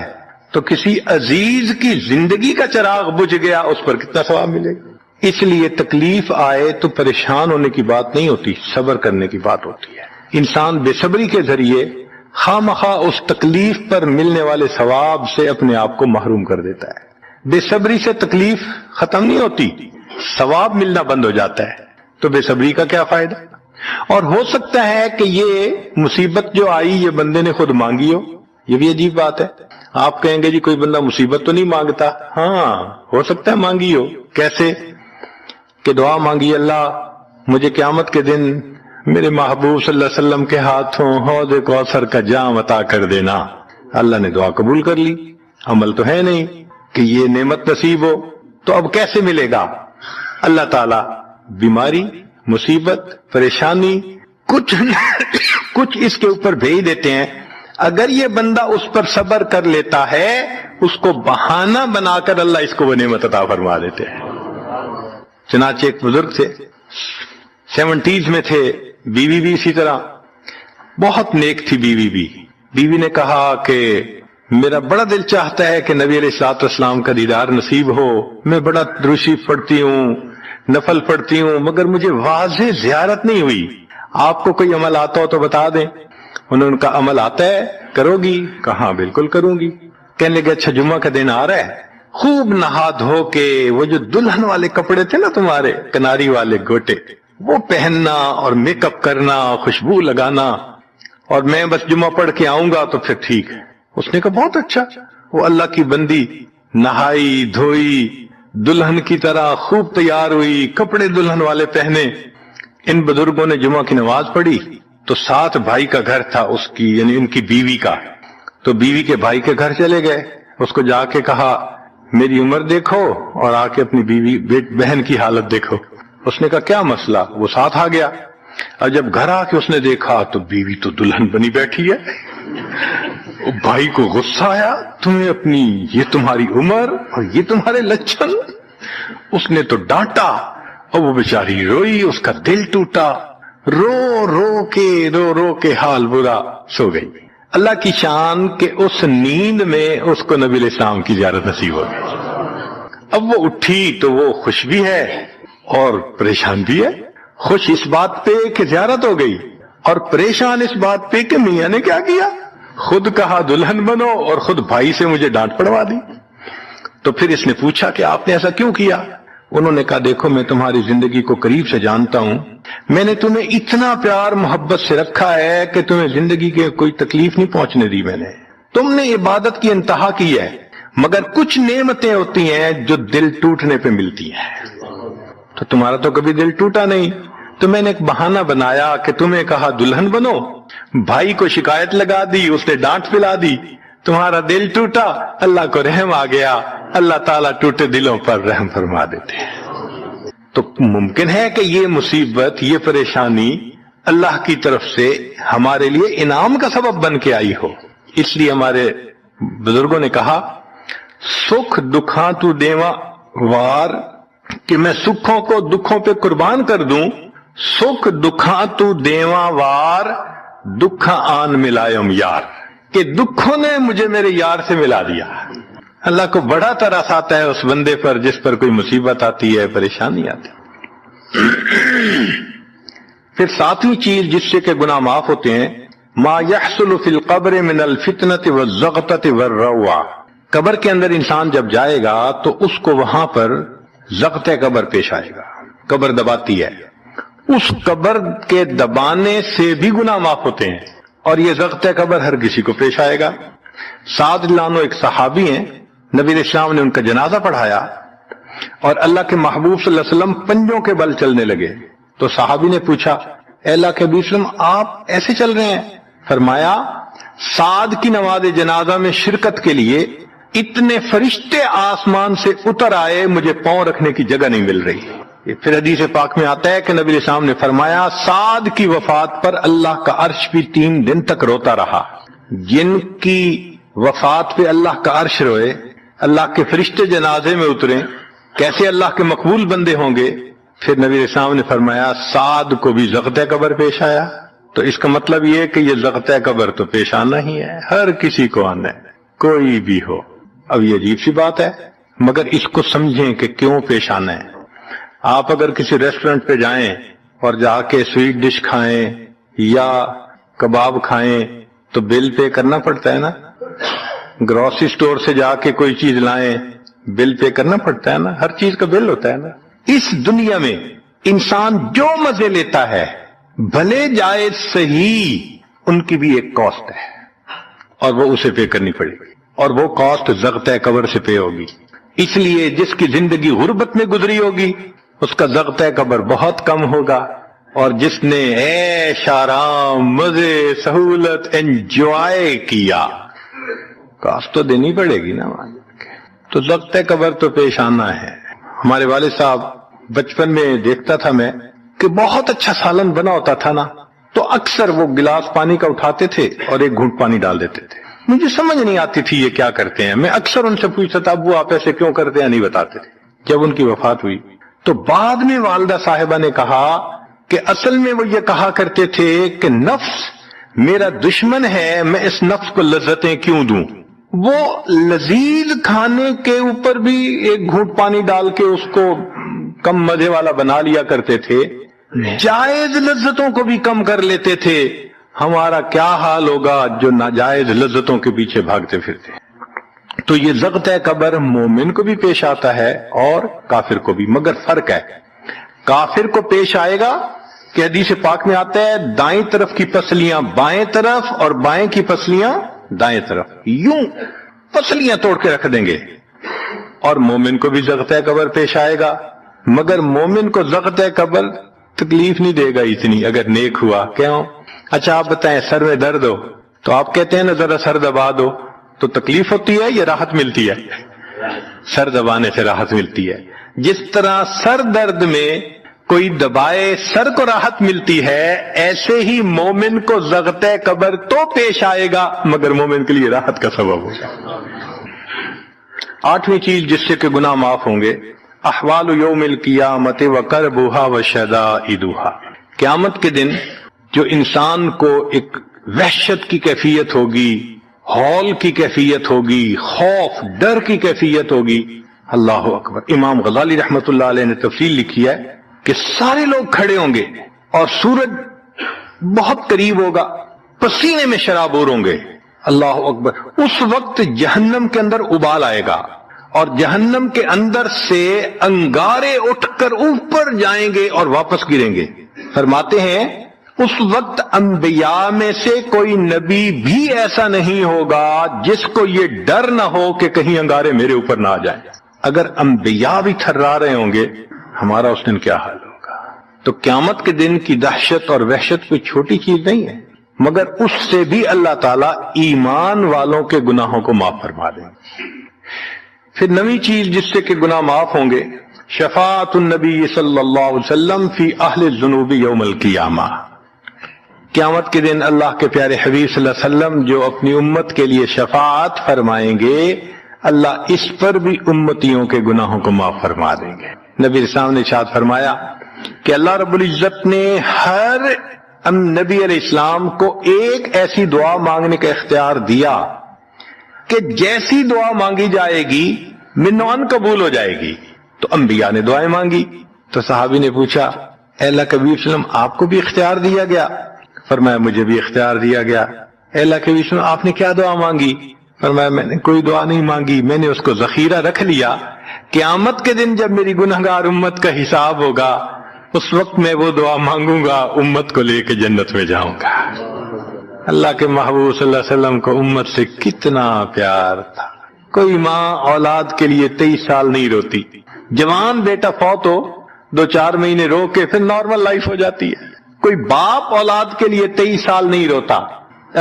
A: تو کسی عزیز کی زندگی کا چراغ بجھ گیا اس پر کتنا ثواب ملے گا۔ اس لیے تکلیف آئے تو پریشان ہونے کی بات نہیں ہوتی، صبر کرنے کی بات ہوتی ہے۔ انسان بے صبری کے ذریعے خواہ اس تکلیف پر ملنے والے ثواب سے اپنے آپ کو محروم کر دیتا ہے۔ بے صبری سے تکلیف ختم نہیں ہوتی، ثواب ملنا بند ہو جاتا ہے، تو بے صبری کا کیا فائدہ؟
B: اور ہو سکتا ہے کہ یہ مصیبت جو آئی یہ بندے نے خود مانگی ہو. یہ بھی عجیب بات ہے. آپ کہیں گے جی کوئی بندہ مصیبت تو نہیں مانگتا. ہاں ہو سکتا ہے مانگی ہو. کیسے کہ دعا مانگی اللہ مجھے قیامت کے دن میرے محبوب صلی اللہ علیہ وسلم کے ہاتھوں حوض کوثر کا جام عطا کر دینا. اللہ نے دعا قبول کر لی. عمل تو ہے نہیں کہ یہ نعمت نصیب ہو. تو اب کیسے ملے گا؟ اللہ تعالی بیماری، مصیبت، پریشانی کچھ اس کے اوپر بھیج دیتے ہیں. اگر یہ بندہ اس پر صبر کر لیتا ہے اس کو بہانہ بنا کر اللہ اس کو وہ نعمت عطا فرما دیتے ہیں. چنانچہ ایک بزرگ تھے 70s میں تھے، بیوی بھی اسی طرح بہت نیک تھی. بیوی نے کہا کہ میرا بڑا دل چاہتا ہے کہ نبی علیہ الصلوۃ والسلام کا دیدار نصیب ہو. میں بڑا درود شریف پڑھتی ہوں، نفل پڑھتی ہوں، مگر مجھے واضح زیارت نہیں ہوئی. آپ کو کوئی عمل آتا ہو تو بتا دیں. انہوں نے کہا عمل آتا ہے، کرو گی؟ کہا بالکل کروں گی. کہنے لگے اچھا جمعہ کا دن آ رہا ہے، خوب نہا دھو کے وہ جو دلہن والے کپڑے تھے نا تمہارے کناری والے گوٹے وہ پہننا اور میک اپ کرنا، خوشبو لگانا، اور میں بس جمعہ پڑھ کے آؤں گا تو پھر ٹھیک ہے. اس نے کہا بہت اچھا. وہ اللہ کی بندی نہائی دھوئی دلہن کی طرح خوب تیار ہوئی، کپڑے دلہن والے پہنے. ان بزرگوں نے جمعہ کی نماز پڑھی تو ساتھ بھائی کا گھر تھا اس کی، یعنی ان کی بیوی کا. تو بیوی کے بھائی کے گھر چلے گئے. اس کو جا کے کہا میری عمر دیکھو اور آ کے اپنی بیوی بہن کی حالت دیکھو. اس نے کہا کیا مسئلہ؟ وہ ساتھ آ گیا. اور جب گھر آ کے اس نے دیکھا تو بیوی تو دلہن بنی بیٹھی ہے. بھائی کو غصہ آیا، تمہیں اپنی یہ تمہاری عمر اور یہ تمہارے لچھن. اس نے تو ڈانٹا اور وہ بیچاری روئی، اس کا دل ٹوٹا، رو رو کے حال برا، سو گئی. اللہ کی شان کہ اس نیند میں اس کو نبی علیہ السلام کی زیارت نصیب ہو گئی. اب وہ اٹھی تو وہ خوش بھی ہے اور پریشان بھی ہے. خوش اس بات پہ کہ زیارت ہو گئی اور پریشان اس بات پہ کہ میاں نے کیا کیا، خود کہا دلہن بنو اور خود بھائی سے مجھے ڈانٹ پڑوا دی. تو پھر اس نے پوچھا کہ آپ نے ایسا کیوں کیا؟ انہوں نے کہا دیکھو میں تمہاری زندگی کو قریب سے جانتا ہوں، میں نے تمہیں اتنا پیار محبت سے رکھا ہے کہ تمہیں زندگی کے کوئی تکلیف نہیں پہنچنے دی. میں نے تم نے عبادت کی انتہا کی ہے، مگر کچھ نعمتیں ہوتی ہیں جو دل ٹوٹنے پہ ملتی ہیں. تو تمہارا تو کبھی دل ٹوٹا نہیں، تو میں نے ایک بہانہ بنایا کہ تمہیں کہا دلہن بنو، بھائی کو شکایت لگا دی، اس نے ڈانٹ پلا دی، تمہارا دل ٹوٹا، اللہ کو رحم آ گیا. اللہ تعالیٰ ٹوٹے دلوں پر رحم فرما دیتے ہیں. تو ممکن ہے کہ یہ مصیبت، یہ پریشانی اللہ کی طرف سے ہمارے لیے انعام کا سبب بن کے آئی ہو. اس لیے ہمارے بزرگوں نے کہا سکھ دکھاں تو دیواں وار، کہ میں سکھوں کو دکھوں پہ قربان کر دوں. سکھ دکھاں تو دیواں وار، دکھاں آن ملائم یار، کہ دکھوں نے مجھے میرے یار سے ملا دیا. اللہ کو بڑا ترس آتا ہے اس بندے پر جس پر کوئی مصیبت آتی ہے، پریشانی آتی ہے. پھر ساتویں چیز جس سے کہ گناہ معاف ہوتے ہیں، ما يحصل فی القبر من الفتنة والزغطة والروع. قبر کے اندر انسان جب جائے گا تو اس کو وہاں پر ضغط قبر پیش آئے گا. قبر دباتی ہے، اس قبر کے دبانے سے بھی گناہ معاف ہوتے ہیں، اور یہ ضغط قبر ہر کسی کو پیش آئے گا. سعد لانو ایک صحابی ہیں، نبی علیہ السلام نے ان کا جنازہ پڑھایا اور اللہ کے محبوب صلی اللہ علیہ وسلم پنجوں کے بل چلنے لگے. تو صحابی نے پوچھا اے اللہ کے حبیب صلی اللہ علیہ وسلم آپ ایسے چل رہے ہیں؟ فرمایا سعد کی نماز جنازہ میں شرکت کے لیے اتنے فرشتے آسمان سے اتر آئے، مجھے پاؤں رکھنے کی جگہ نہیں مل رہی. پھر حدیث پاک میں آتا ہے کہ نبی علیہ السلام نے فرمایا سعد کی وفات پر اللہ کا عرش بھی 3 دن تک روتا رہا. جن کی وفات پہ اللہ کا عرش روئے، اللہ کے فرشتے جنازے میں اتریں، کیسے اللہ کے مقبول بندے ہوں گے. پھر نبی علیہ السلام نے فرمایا سعد کو بھی ضغط قبر پیش آیا. تو اس کا مطلب یہ کہ یہ ضغط قبر تو پیش آنا ہی ہے، ہر کسی کو آنا ہے، کوئی بھی ہو. اب یہ عجیب سی بات ہے، مگر اس کو سمجھیں کہ کیوں پیش آنا ہے. آپ اگر کسی ریسٹورنٹ پہ جائیں اور جا کے سویٹ ڈش کھائیں یا کباب کھائیں تو بل پے کرنا پڑتا ہے نا. گروسری سٹور سے جا کے کوئی چیز لائیں بل پے کرنا پڑتا ہے نا، ہر چیز کا بل ہوتا ہے نا. اس دنیا میں انسان جو مزے لیتا ہے بھلے جائز صحیح ان کی بھی ایک کاسٹ ہے اور وہ اسے پے کرنی پڑے گی، اور وہ کاسٹ ضغطۂ قبر سے پے ہوگی۔ اس لیے جس کی زندگی غربت میں گزری ہوگی اس کا ضغطۂ قبر بہت کم ہوگا، اور جس نے عیش آرام مزے سہولت انجوائے کیا کاسٹ تو دینی پڑے گی نا، تو ضغطۂ قبر تو پیش آنا ہے۔ ہمارے والد صاحب بچپن میں دیکھتا تھا میں کہ بہت اچھا سالن بنا ہوتا تھا نا، تو اکثر وہ گلاس پانی کا اٹھاتے تھے اور ایک گھونٹ پانی ڈال دیتے تھے۔ مجھے سمجھ نہیں آتی تھی یہ کیا کرتے ہیں، میں اکثر ان سے پوچھتا تھا ابو آپ ایسے کیوں کرتے ہیں، نہیں بتاتے تھے۔ جب ان کی وفات ہوئی تو بعد میں والدہ صاحبہ نے کہا کہ اصل میں وہ یہ کہا کرتے تھے کہ نفس میرا دشمن ہے، میں اس نفس کو لذتیں کیوں دوں۔ وہ لذیذ کھانے کے اوپر بھی ایک گھونٹ پانی ڈال کے اس کو کم مزے والا بنا لیا کرتے تھے، جائز لذتوں کو بھی کم کر لیتے تھے۔ ہمارا کیا حال ہوگا جو ناجائز لذتوں کے پیچھے بھاگتے پھرتے ہیں۔ تو یہ ضغطۂ قبر مومن کو بھی پیش آتا ہے اور کافر کو بھی، مگر فرق ہے، کافر کو پیش آئے گا کہ حدیث پاک میں آتا ہے دائیں طرف کی پسلیاں بائیں طرف اور بائیں کی پسلیاں دائیں طرف، یوں پسلیاں توڑ کے رکھ دیں گے۔ اور مومن کو بھی ضغطۂ قبر پیش آئے گا، مگر مومن کو ضغطۂ قبر تکلیف نہیں دے گا اتنی اگر نیک ہوا۔ کیوں؟ اچھا آپ بتائیں سر میں درد ہو تو آپ کہتے ہیں نا ذرا سر دبا دو، تو تکلیف ہوتی ہے یا راحت ملتی ہے؟ سر دبانے سے راحت ملتی ہے۔ جس طرح سر درد میں کوئی دبائے سر کو راحت ملتی ہے، ایسے ہی مومن کو ضغطۂ قبر تو پیش آئے گا مگر مومن کے لیے راحت کا سبب ہوگا۔ آٹھویں چیز جس سے کہ گناہ معاف ہوں گے، احوال یوم القیامت وکربھا وشدائدھا، قیامت کے دن جو انسان کو ایک وحشت کی کیفیت ہوگی، ہول کی کیفیت ہوگی، خوف ڈر کی کیفیت ہوگی۔ اللہ اکبر۔ امام غزالی رحمت اللہ علیہ نے تفصیل لکھی ہے کہ سارے لوگ کھڑے ہوں گے اور سورج بہت قریب ہوگا، پسینے میں شرابور ہوں گے۔ اللہ اکبر۔ اس وقت جہنم کے اندر ابال آئے گا اور جہنم کے اندر سے انگارے اٹھ کر اوپر جائیں گے اور واپس گریں گے۔ فرماتے ہیں اس وقت انبیاء میں سے کوئی نبی بھی ایسا نہیں ہوگا جس کو یہ ڈر نہ ہو کہ کہیں انگارے میرے اوپر نہ آ جائیں۔ اگر انبیاء بھی تھرا رہے ہوں گے ہمارا اس دن کیا حال ہوگا۔ تو قیامت کے دن کی دہشت اور وحشت کوئی چھوٹی چیز نہیں ہے، مگر اس سے بھی اللہ تعالیٰ ایمان والوں کے گناہوں کو معاف فرما دیں گے۔ پھر نویں چیز جس سے کہ گناہ معاف ہوں گے، شفاعت النبی صلی اللہ علیہ وسلم فی اہل الذنوب یوم القیامہ، قیامت کے دن اللہ کے پیارے حبیب صلی اللہ علیہ وسلم جو اپنی امت کے لیے شفاعت فرمائیں گے، اللہ اس پر بھی امتیوں کے گناہوں کو معاف فرما دیں گے۔ نبی اسلام نے ارشاد فرمایا کہ اللہ رب العزت نے ہر نبی علیہ السلام کو ایک ایسی دعا مانگنے کا اختیار دیا کہ جیسی دعا مانگی جائے گی منوان قبول ہو جائے گی۔ تو انبیاء نے دعائیں مانگی، تو صحابی نے پوچھا اے اللہ کے حبیب صلی اللہ علیہ وسلم آپ کو بھی اختیار دیا گیا؟ فرمایا مجھے بھی اختیار دیا گیا۔ اے اللہ کے حبیب صلی اللہ علیہ وسلم آپ نے کیا دعا مانگی؟ فرمایا میں نے کوئی دعا نہیں مانگی، میں نے اس کو ذخیرہ رکھ لیا، قیامت کے دن جب میری گنہگار امت کا حساب ہوگا اس وقت میں وہ دعا مانگوں گا، امت کو لے کے جنت میں جاؤں گا۔ اللہ کے محبوب صلی اللہ علیہ وسلم کو امت سے کتنا پیار تھا۔ کوئی ماں اولاد کے لیے 23 سال نہیں روتی، جوان بیٹا فوت ہو 2-4 مہینے رو کے پھر نارمل لائف ہو جاتی ہے۔ کوئی باپ اولاد کے لیے 23 سال نہیں روتا۔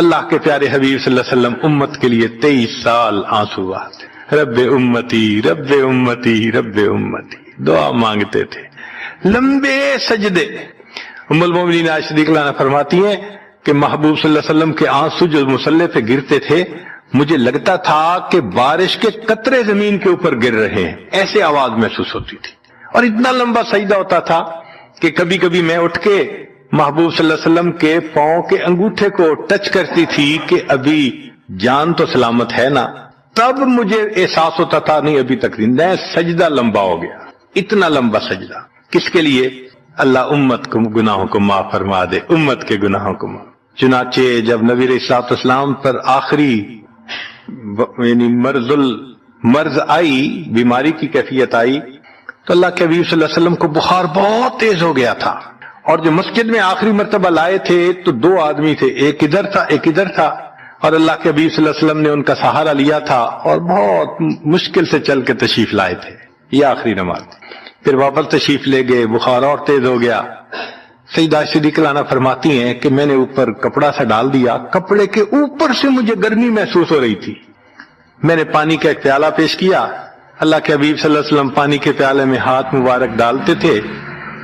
B: اللہ کے پیارے حبیب صلی اللہ علیہ وسلم امت کے لیے 23 سال آنسو بہاتے، رب امتی رب امتی رب امتی دعا مانگتے تھے، لمبے سجدے۔ ام المومنین عائشہ صدیقہ عنہا فرماتی ہیں کہ محبوب صلی اللہ علیہ وسلم کے آنسو جو مصلی پہ گرتے تھے مجھے لگتا تھا کہ بارش کے قطرے زمین کے اوپر گر رہے ہیں، ایسے آواز محسوس ہوتی تھی، اور اتنا لمبا سجدہ ہوتا تھا کہ کبھی کبھی میں اٹھ کے محبوب صلی اللہ علیہ وسلم کے پاؤں کے انگوٹھے کو ٹچ کرتی تھی کہ ابھی جان تو سلامت ہے نا، تب مجھے احساس ہوتا تھا نہیں ابھی تک زندہ ہے، سجدہ لمبا ہو گیا۔ اتنا لمبا سجدہ کس کے لیے؟ اللہ امت کو گناہوں کو معاف فرما دے، امت کے گناہوں کو معاف۔ چنانچہ جب نبی علیہ الصلوۃ والسلام پر آخری یعنی مرض آئی، بیماری کی کیفیت آئی، تو اللہ کے حبیب صلی اللہ علیہ وسلم کو بخار بہت تیز ہو گیا تھا، اور جو مسجد میں آخری مرتبہ لائے تھے تو 2 آدمی تھے، ایک ادھر تھا ایک ادھر تھا، اور اللہ کے حبیب صلی اللہ علیہ وسلم نے ان کا سہارا لیا تھا اور بہت مشکل سے چل کے تشریف لائے تھے. یہ آخری نماز تھی. پھر واپس تشریف لے گئے، بخار اور تیز ہو گیا. سیدہ صدیقہ عنہا فرماتی ہیں کہ میں نے اوپر کپڑا سا ڈال دیا، کپڑے کے اوپر سے مجھے گرمی محسوس ہو رہی تھی. میں نے پانی کا ایک پیالہ پیش کیا، اللہ کے حبیب صلی اللہ علیہ وسلم پانی کے پیالے میں ہاتھ مبارک ڈالتے تھے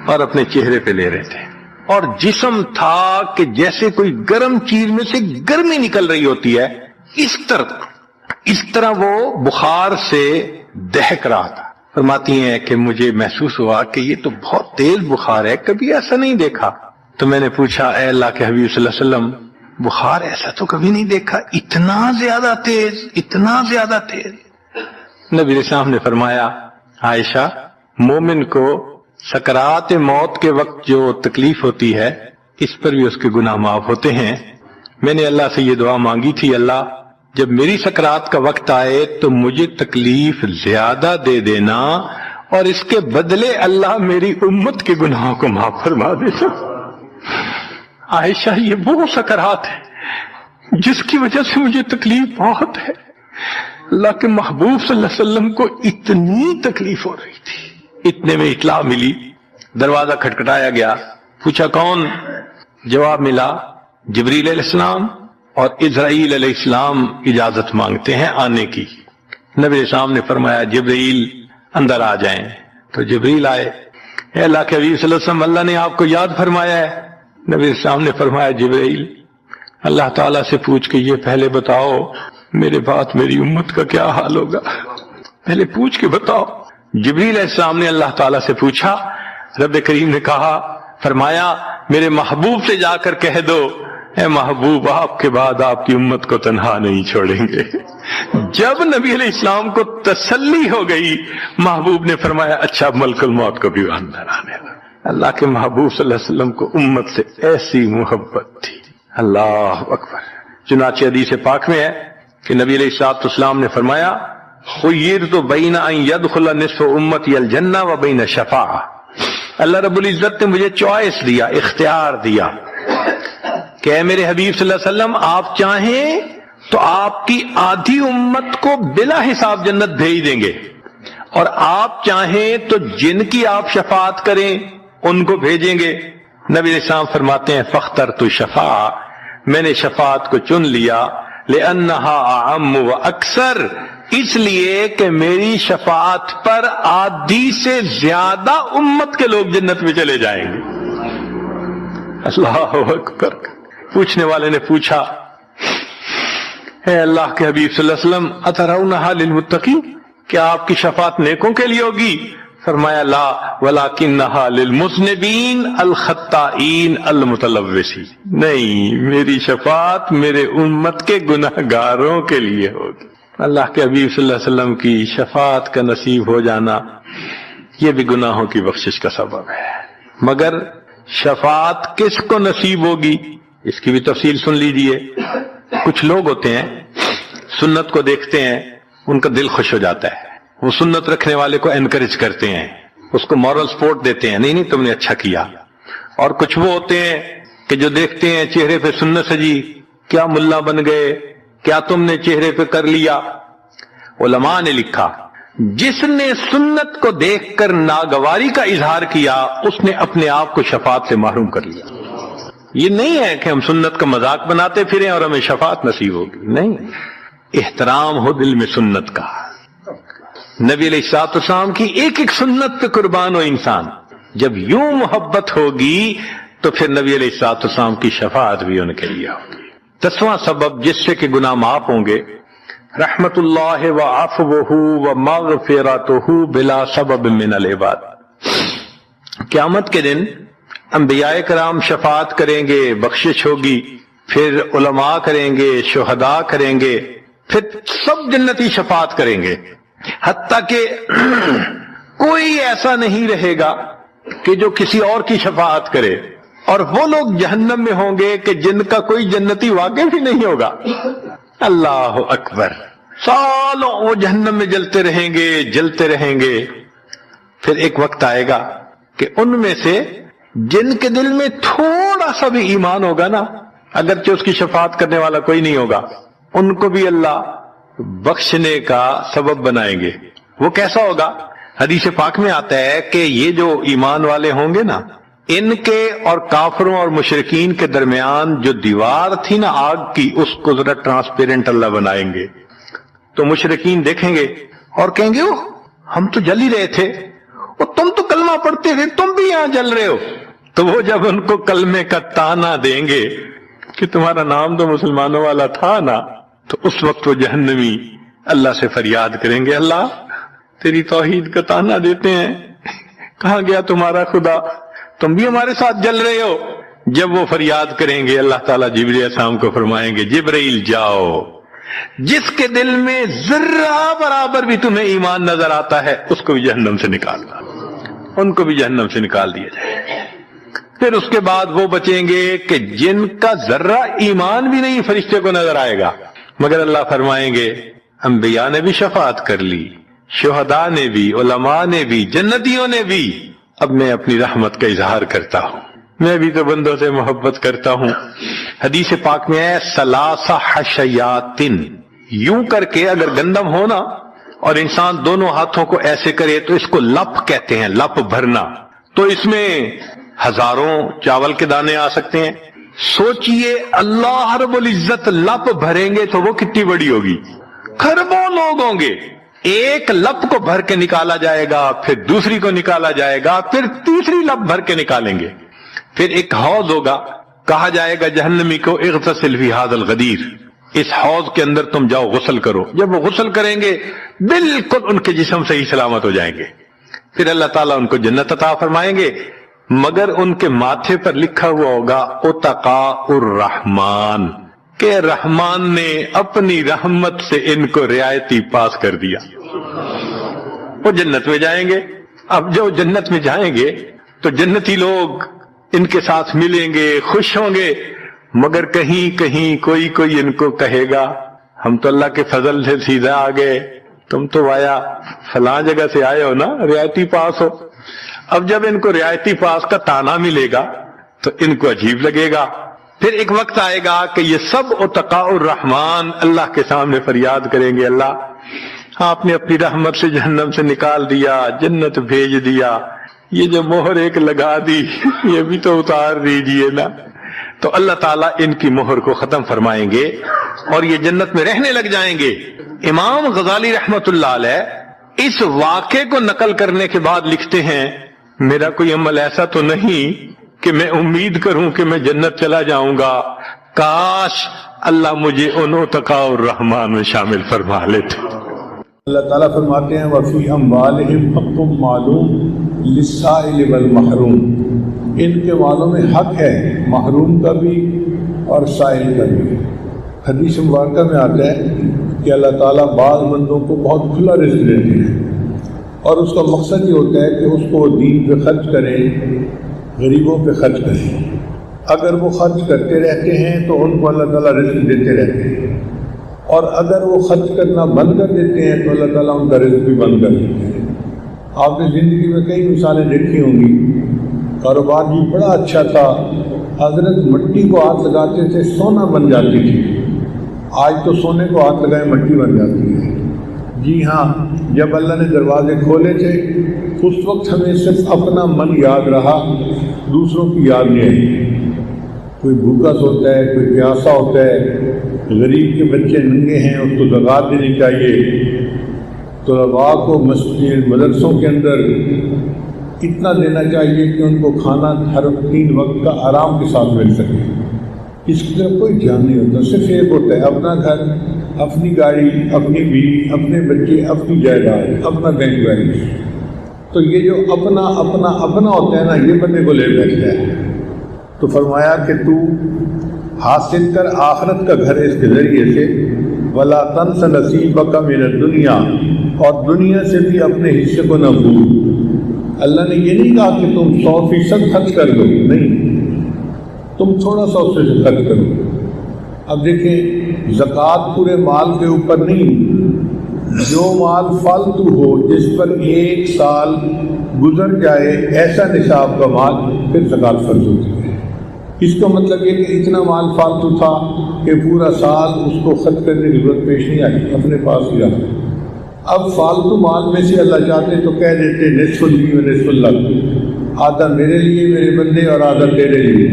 B: اور اپنے چہرے پہ لے رہے تھے، اور جسم تھا کہ جیسے کوئی گرم چیز میں سے گرمی نکل رہی ہوتی ہے، اس طرح وہ بخار سے دہک رہا تھا. فرماتی ہیں کہ مجھے محسوس ہوا کہ یہ تو بہت تیز بخار ہے، کبھی ایسا نہیں دیکھا. تو میں نے پوچھا اے اللہ کے حبیب صلی اللہ علیہ وسلم، بخار ایسا تو کبھی نہیں دیکھا، اتنا زیادہ تیز، اتنا زیادہ تیز. نبی علیہ السلام نے فرمایا عائشہ، مومن کو سکرات موت کے وقت جو تکلیف ہوتی ہے اس پر بھی اس کے گناہ معاف ہوتے ہیں. میں نے اللہ سے یہ دعا مانگی تھی، اللہ جب میری سکرات کا وقت آئے تو مجھے تکلیف زیادہ دے دینا، اور اس کے بدلے اللہ میری امت کے گناہوں کو معاف فرما دینا. عائشہ، یہ وہ سکرات ہے جس کی وجہ سے مجھے تکلیف بہت ہے. اللہ کے محبوب صلی اللہ علیہ وسلم کو اتنی تکلیف ہو رہی تھی. اتنے میں اطلاع ملی، دروازہ کھٹکھٹایا گیا، پوچھا کون؟ جواب ملا جبریل علیہ السلام اور اسرائیل علیہ السلام اجازت مانگتے ہیں آنے کی. نبی علیہ السلام نے فرمایا جبریل اندر آ جائیں. تو جبریل آئے. اے اللہ کے حبیب صلی اللہ علیہ وسلم، اللہ نے آپ کو یاد فرمایا ہے. نبی علیہ السلام نے فرمایا جبریل اللہ تعالیٰ سے پوچھ کے یہ پہلے بتاؤ میرے بعد میری امت کا کیا حال ہوگا، پہلے پوچھ کے بتاؤ. جبریل علیہ السلام نے اللہ تعالیٰ سے پوچھا، رب کریم نے کہا، فرمایا میرے محبوب سے جا کر کہہ دو اے محبوب آپ کے بعد آپ کی امت کو تنہا نہیں چھوڑیں گے. جب نبی علیہ السلام کو تسلی ہو گئی، محبوب نے فرمایا اچھا ملک الموت کو بھی اندر آنے لگا. اللہ کے محبوب صلی اللہ علیہ وسلم کو امت سے ایسی محبت تھی. اللہ اکبر. چنانچہ حدیث پاک میں ہے کہ نبی علیہ السلام نے فرمایا خیرت بین ان یدخل نصف امتی الجنہ و بین شفاعہ. اللہ رب العزت نے مجھے چوائس دیا، اختیار دیا کہ اے میرے حبیب صلی اللہ علیہ وسلم آپ چاہیں تو آپ کی آدھی امت کو بلا حساب جنت بھیج دیں گے، اور آپ چاہیں تو جن کی آپ شفاعت کریں ان کو بھیجیں گے. نبی علیہ السلام فرماتے ہیں فاخترت الشفاعہ، میں نے شفاعت کو چن لیا، لأنہا اعم و اکثر، اس لیے کہ میری شفاعت پر آدھی سے زیادہ امت کے لوگ جنت میں چلے جائیں گے. اللہ اکبر. پوچھنے والے نے پوچھا اے اللہ کے حبیب صلی اللہ علیہ وسلم اترونہا للمتقین، کیا آپ کی شفاعت نیکوں کے لیے ہوگی؟ فرمایا لا ولکنہا للمذنبین الخطائین المتلوثین، نہیں میری شفاعت میرے امت کے گناہ گاروں کے لیے ہوگی. اللہ کے حبیب صلی اللہ علیہ وسلم کی شفاعت کا نصیب ہو جانا یہ بھی گناہوں کی بخشش کا سبب ہے. مگر شفاعت کس کو نصیب ہوگی اس کی بھی تفصیل سن لیجئے. کچھ لوگ ہوتے ہیں سنت کو دیکھتے ہیں ان کا دل خوش ہو جاتا ہے، وہ سنت رکھنے والے کو انکریج کرتے ہیں، اس کو مورل سپورٹ دیتے ہیں، نہیں تم نے اچھا کیا. اور کچھ وہ ہوتے ہیں کہ جو دیکھتے ہیں چہرے پہ سنت سجی، کیا ملا بن گئے، کیا تم نے چہرے پہ کر لیا. علماء نے لکھا جس نے سنت کو دیکھ کر ناگواری کا اظہار کیا اس نے اپنے آپ کو شفاعت سے محروم کر لیا. یہ نہیں ہے کہ ہم سنت کا مذاق بناتے پھریں اور ہمیں شفاعت نصیب ہوگی، نہیں، احترام ہو دل میں سنت کا. نبی علیہ السلام کی ایک ایک سنت پہ قربان ہو انسان. جب یوں محبت ہوگی تو پھر نبی علیہ السلام کی شفاعت بھی ان کے لیے ہوگی. 10واں سبب جس سے کہ گناہ معاف ہوں گے، رحمت اللہ و عفوہ و مغفرتہ بلا سبب من العباد. قیامت کے دن انبیاء کرام شفاعت کریں گے، بخشش ہوگی، پھر علماء کریں گے، شہداء کریں گے، پھر سب جنتی شفاعت کریں گے، حتیٰ کہ کوئی ایسا نہیں رہے گا کہ جو کسی اور کی شفاعت کرے. اور وہ لوگ جہنم میں ہوں گے کہ جن کا کوئی جنتی واقع بھی نہیں ہوگا. اللہ اکبر. سالوں وہ جہنم میں جلتے رہیں گے، جلتے رہیں گے. پھر ایک وقت آئے گا کہ ان میں سے جن کے دل میں تھوڑا سا بھی ایمان ہوگا نا، اگرچہ اس کی شفاعت کرنے والا کوئی نہیں ہوگا، ان کو بھی اللہ بخشنے کا سبب بنائیں گے۔ وہ کیسا ہوگا؟ حدیث پاک میں آتا ہے کہ یہ جو ایمان والے ہوں گے نا، ان کے اور کافروں اور مشرکین کے درمیان جو دیوار تھی نا آگ کی، اس کو ذرا ٹرانسپیرنٹ اللہ بنائیں گے۔ تو مشرکین دیکھیں گے اور کہیں گے ہم تو جل ہی رہے تھے، اور تم تو کلمہ پڑھتے تھے، تم بھی یہاں جل رہے ہو۔ تو وہ جب ان کو کلمے کا تانا دیں گے کہ تمہارا نام تو مسلمانوں والا تھا نا، تو اس وقت وہ جہنمی اللہ سے فریاد کریں گے، اللہ تیری توحید کا تانا دیتے ہیں، کہاں گیا تمہارا خدا، تم بھی ہمارے ساتھ جل رہے ہو۔ جب وہ فریاد کریں گے، اللہ تعالیٰ جبرائیل علیہ السلام کو فرمائیں گے، جبرائیل جاؤ، جس کے دل میں ذرہ برابر بھی تمہیں ایمان نظر آتا ہے اس کو بھی جہنم سے نکالنا، ان کو بھی جہنم سے نکال دیا جائے۔ پھر اس کے بعد وہ بچیں گے کہ جن کا ذرہ ایمان بھی نہیں فرشتے کو نظر آئے گا، مگر اللہ فرمائیں گے انبیاء نے بھی شفاعت کر لی، شہداء نے بھی، علماء نے بھی، جنتیوں نے بھی، اب میں اپنی رحمت کا اظہار کرتا ہوں، میں بھی تو بندوں سے محبت کرتا ہوں۔ حدیث پاک میں ہے ثلاثہ حشیات، یوں کر کے اگر گندم ہونا اور انسان دونوں ہاتھوں کو ایسے کرے تو اس کو لپ کہتے ہیں، لپ بھرنا، تو اس میں ہزاروں چاول کے دانے آ سکتے ہیں۔ سوچئے اللہ رب العزت لپ بھریں گے تو وہ کتنی بڑی ہوگی، کھربوں لوگ ہوں گے، ایک لپ کو بھر کے نکالا جائے گا، پھر دوسری کو نکالا جائے گا، پھر تیسری لپ بھر کے نکالیں گے، پھر ایک حوض ہوگا، کہا جائے گا جہنمی کو اغتسل فی ھذا الغدیر، اس حوض کے اندر تم جاؤ غسل کرو۔ جب وہ غسل کریں گے بالکل ان کے جسم صحیح سلامت ہو جائیں گے، پھر اللہ تعالیٰ ان کو جنت عطا فرمائیں گے، مگر ان کے ماتھے پر لکھا ہوا ہوگا اتقاء الرحمن، کہ رحمان نے اپنی رحمت سے ان کو رعایتی پاس کر دیا، وہ جنت میں جائیں گے۔ اب جو جنت میں جائیں گے تو جنتی لوگ ان کے ساتھ ملیں گے، خوش ہوں گے، مگر کہیں کہیں کوئی ان کو کہے گا ہم تو اللہ کے فضل سے سیدھا آ گئے، تم تو آیا فلاں جگہ سے آئے ہو نا، رعایتی پاس ہو۔ اب جب ان کو رعایتی پاس کا تانا ملے گا تو ان کو عجیب لگے گا، پھر ایک وقت آئے گا کہ یہ سب اتقاء الرحمن اللہ کے سامنے فریاد کریں گے، اللہ آپ نے اپنی رحمت سے جہنم سے نکال دیا، جنت بھیج دیا، یہ جو مہر ایک لگا دی یہ بھی تو اتار دیجئے نا۔ تو اللہ تعالیٰ ان کی مہر کو ختم فرمائیں گے اور یہ جنت میں رہنے لگ جائیں گے۔ امام غزالی رحمت اللہ علیہ اس واقعے کو نقل کرنے کے بعد لکھتے ہیں، میرا کوئی عمل ایسا تو نہیں کہ میں امید کروں کہ میں جنت چلا جاؤں گا، کاش اللہ مجھے ان اتقاء الرحمن میں شامل فرما لیتے۔
C: اللہ تعالیٰ فرماتے ہیں وَفِي أَمْوَالِهِمْ حَقٌّ مَّعْلُومٌ لِلسَّائِلِ وَالْمَحْرُومِ، ان کے مالوں میں حق ہے، محروم کا بھی اور سائل کا بھی۔ حدیث مبارکہ میں آتا ہے کہ اللہ تعالیٰ بعض بندوں کو بہت کھلا رزق دیتے ہیں، اور اس کا مقصد یہ ہوتا ہے کہ اس کو وہ دین پہ خرچ کریں، غریبوں پہ خرچ کریں۔ اگر وہ خرچ کرتے رہتے ہیں تو ان کو اللہ تعالیٰ رزق دیتے رہتے ہیں، اور اگر وہ خرچ کرنا بند کر دیتے ہیں تو اللہ تعالیٰ ان کا رزق بھی بند کر دیتے ہیں۔ آپ نے زندگی میں کئی مثالیں دیکھی ہوں گی، کاروبار بھی بڑا اچھا تھا، حضرت مٹی کو ہاتھ لگاتے تھے سونا بن جاتی تھی، آج تو سونے کو ہاتھ لگائے مٹی بن جاتی ہے۔ جی ہاں، جب اللہ نے دروازے کھولے تھے اس وقت ہمیں صرف اپنا من یاد رہا، دوسروں کی یاد نہیں آئی۔ کوئی بھوکا سوتا ہے، کوئی پیاسا ہوتا ہے، غریب کے بچے ننگے ہیں، اس کو زکوٰۃ دینی چاہیے، طلباء کو مسجد مدرسوں کے اندر اتنا دینا چاہیے کہ ان کو کھانا ہر 3 وقت کا آرام کے ساتھ مل سکے۔ اس کی طرف کوئی دھیان نہیں ہوتا، صرف ایک ہوتا ہے اپنا گھر، اپنی گاڑی، اپنی بیوی، اپنے بچے، اپنی جائیداد، اپنا بینک بیلنس۔ تو یہ جو اپنا اپنا اپنا ہوتا ہے نا، یہ بندے کو لے بیٹھتا ہے۔ تو فرمایا کہ تو حاصل کر آخرت کا گھر اس کے ذریعے سے، وَلَا تَنْسَ نَصِيبَكَ مِنَ الدُّنْيَا، اور دنیا سے بھی اپنے حصے کو نہ بھول۔ اللہ نے یہ نہیں کہا کہ تم 100% خرچ کر دو، نہیں، تم تھوڑا سا اس سے خرچ کرو۔ اب دیکھیں، زکوٰۃ پورے مال کے اوپر نہیں، جو مال فالتو ہو، جس پر 1 سال گزر جائے ایسا نصاب کا مال پھر زکوٰۃ فرض ہوتی ہے۔ اس کا مطلب یہ کہ اتنا مال فالتو تھا کہ پورا سال اس کو خرچ کرنے کی ضرورت پیش نہیں آئی، اپنے پاس ہی رہا۔ اب فالتو مال میں سے اللہ چاہتے تو کہہ دیتے نصف لی و نصف لک، آدھا میرے لیے میرے بندے اور آدھا تیرے لیے۔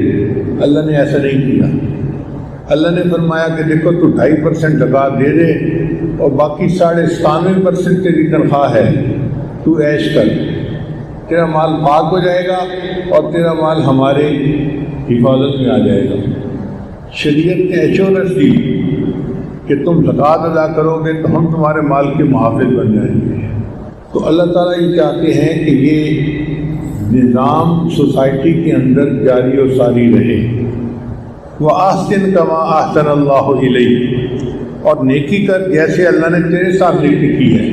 C: اللہ نے ایسا نہیں کیا۔ اللہ نے فرمایا کہ دیکھو تو 2.5% زکوٰۃ دے دے اور باقی 97.5% تیری تنخواہ ہے، تو عیش کر، تیرا مال پاک ہو جائے گا اور تیرا مال ہمارے حفاظت میں آ جائے گا۔ شریعت نے ایشورنس دی کہ تم زکوٰۃ ادا کرو گے تو ہم تمہارے مال کے محافظ بن جائیں گے۔ تو اللہ تعالیٰ یہ چاہتے ہیں کہ یہ نظام سوسائٹی کے اندر جاری و ساری رہے۔ وَأَحْسِنْ كَمَا أَحْسَنَ اللَّهُ إِلَيْكَ، اور نیکی کر جیسے اللہ نے تیرے ساتھ نیکی کی ہے۔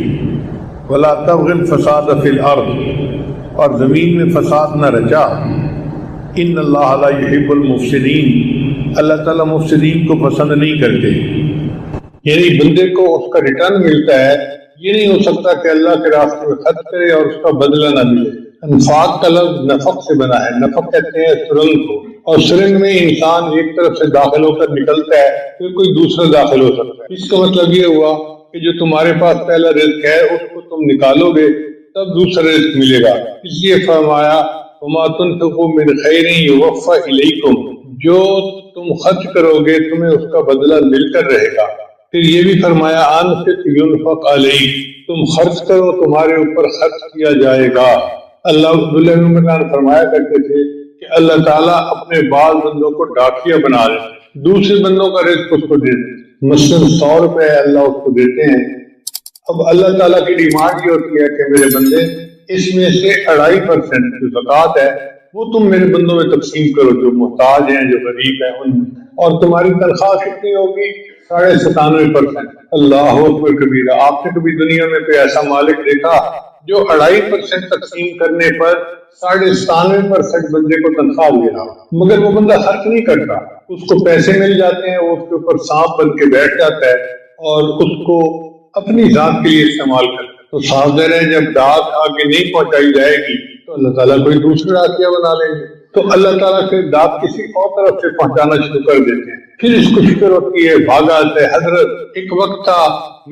C: وَلَا تَبْغِ الْفَسَادَ فِي الْأَرْضِ، اور زمین میں فساد نہ رچا۔ ان اللہ لا يحب المفسدین، اللہ تعالیٰ مفسدین کو پسند نہیں کرتے۔ یعنی بندے کو اس کا ریٹرن ملتا ہے، یہ نہیں ہو سکتا کہ اللہ کے راستے میں خرچ کرے اور اس کا بدلہ نہ ملے۔ انفاق کا لفظ نفق سے بنا ہے، نفق کہتے ہیں سرنگ کو، اور سرنگ میں انسان ایک طرف سے داخل ہو کر نکلتا ہے پھر کوئی دوسرا داخل ہو سکتا ہے۔ اس کا مطلب یہ ہوا کہ جو تمہارے پاس پہلا رزق ہے اس کو تم نکالو گے تب دوسرا رزق ملے گا۔ اس لیے فرمایا وما تنفقوا من خیر یوفى الیکم، جو تم خرچ کرو گے تمہیں اس کا بدلہ مل کر رہے گا۔ پھر یہ بھی فرمایا انفق ينفق علیک، تم خرچ کرو تمہارے اوپر خرچ کیا جائے گا۔ اللہ عبداللہ بن مسعود فرمایا کرتے تھے کہ اللہ تعالیٰ اپنے بعض بندوں کو ڈاکیا بنا دے، دوسرے بندوں کا رزق اس کو دے دے۔ مثلاً 100 روپے اللہ اس کو دیتے ہیں، اب اللہ تعالیٰ کی ڈیمانڈ یہ ہوتی ہے کہ میرے بندے اس میں سے 2.5% جو زکوٰۃ ہے وہ تم میرے بندوں میں تقسیم کرو، جو محتاج ہیں جو غریب ہیں ان میں، اور تمہاری تنخواہ کتنی ہوگی؟ 97.5%۔ اللہ اکبر کبیرہ۔ آپ نے کبھی دنیا میں کوئی ایسا مالک دیکھا جو 2.5% تقسیم کرنے پر 97.5% بندے کو تنخواہ دے رہا، مگر وہ بندہ خرچ نہیں کرتا، اس کو پیسے مل جاتے ہیں، وہ اس کے اوپر سانپ بن کے بیٹھ جاتا ہے اور اس کو اپنی ذات کے لیے استعمال کرتا ہے۔ تو صاف ظاہر ہے جب ڈاک آگے نہیں پہنچائی جائے گی تو اللہ تعالیٰ کوئی دوسرا ڈاکیا بنا لیں گے، تو اللہ تعالیٰ پھر ڈاک کسی اور طرف سے پہنچانا شروع کر دیتے ہیں۔ پھر اس کو فکر ہوتی ہے، بھاگا آتا ہے۔ حضرت ایک وقت تھا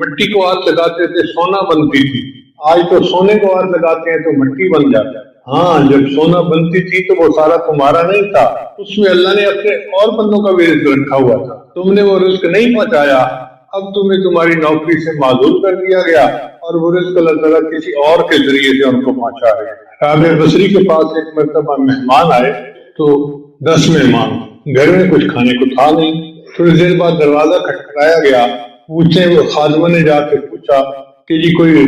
C: مٹی کو ہاتھ لگاتے تھے سونا بنتی تھی، آج تو سونے کو ہاتھ لگاتے ہیں تو مٹی بن جاتا ہے۔ ہاں، جب سونا بنتی تھی تو وہ سارا تمہارا نہیں تھا، اس میں اللہ نے اپنے اور بندوں کا بھی رزق رکھا ہوا تھا، تم نے وہ رزق نہیں پہنچایا، اب تمہیں تمہاری نوکری سے معزول کر دیا گیا اور وہ رزق اللہ تعالیٰ کسی اور کے ذریعے سے ان کو پہنچا رہے ہیں۔ رابع بصری کے پاس ایک مرتبہ مہمان آئے تو 10 مہمان، گھر میں کچھ کھانے کو تھا نہیں۔ تھوڑی دیر بعد دروازہ کھٹکھٹایا گیا، پوچھے وہ خادمہ نے جا کے پوچھا کہ جی کوئی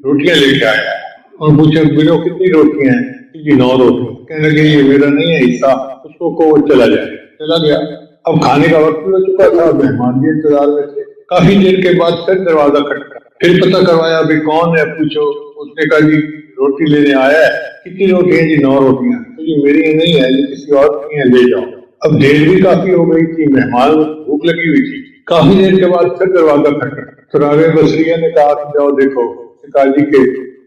C: روٹیاں لے کے آیا ہے، اور پوچھے بلو کتنی روٹیاں ہیں؟ جی 9 روٹیاں۔ کہنے لگے یہ میرا نہیں ہے حصہ، اس کو وہ چلا جائے۔ چلا گیا۔ اب کھانے کا وقت ہو چکا تھا، مہمان بھی انتظار میں تھے۔ کافی دیر کے بعد پھر دروازہ کھٹکا، پھر پتہ کروایا ابھی کون ہے پوچھو۔ اس نے کہا جی روٹی لینے آیا ہے۔ کتنی روٹی ہیں؟ جی 9 روٹیاں۔ تو جی میری نہیں ہے، یہ کسی اور کی ہیں، لے جاؤ۔ اب دیر بھی کافی ہو گئی تھی، مہمان بھوک لگی ہوئی تھی۔ کافی دیر کے بعد پھر دروازہ کھٹکا تو رابع بصریہ نے کہا کہ جاؤ دیکھو۔ کہا جی کہ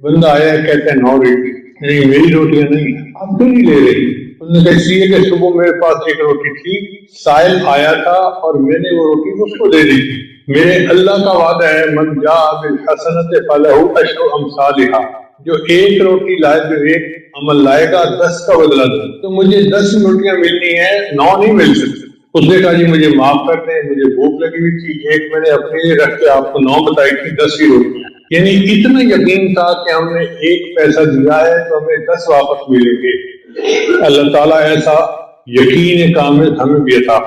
C: بندہ آیا ہے کہتے ہیں 9 روٹی، نہیں میری روٹیاں نہیں ہیں۔ آپ کیوں نہیں لے رہی؟ انہوں نے کہا اس لیے کہ صبح میرے پاس ایک روٹی تھی، سائل آیا تھا اور میں نے وہ روٹی اس کو دے دی تھی۔ میرے اللہ کا وعدہ ہے من جاء بالحسنۃ فلہ عشر امثالھا، جو ایک روٹی لائے جو ایک عمل لائے گا 10 کا بدلہ دے، تو مجھے 10 روٹیاں ملنی ہیں، 9 نہیں مل سکتی۔ اس نے کہا جی مجھے معاف کر دیں، مجھے بھوک لگی ہوئی تھی، ایک میں نے اپنے لیے رکھ کے آپ کو 9 بتائی تھی، 10 ہی روٹیاں۔ یعنی اتنا یقین تھا کہ ہم نے 1 پیسہ دیا ہے تو ہمیں 10 واپس ملیں گے۔ اللہ تعالیٰ ایسا یقین کامل ہمیں بھی عطا۔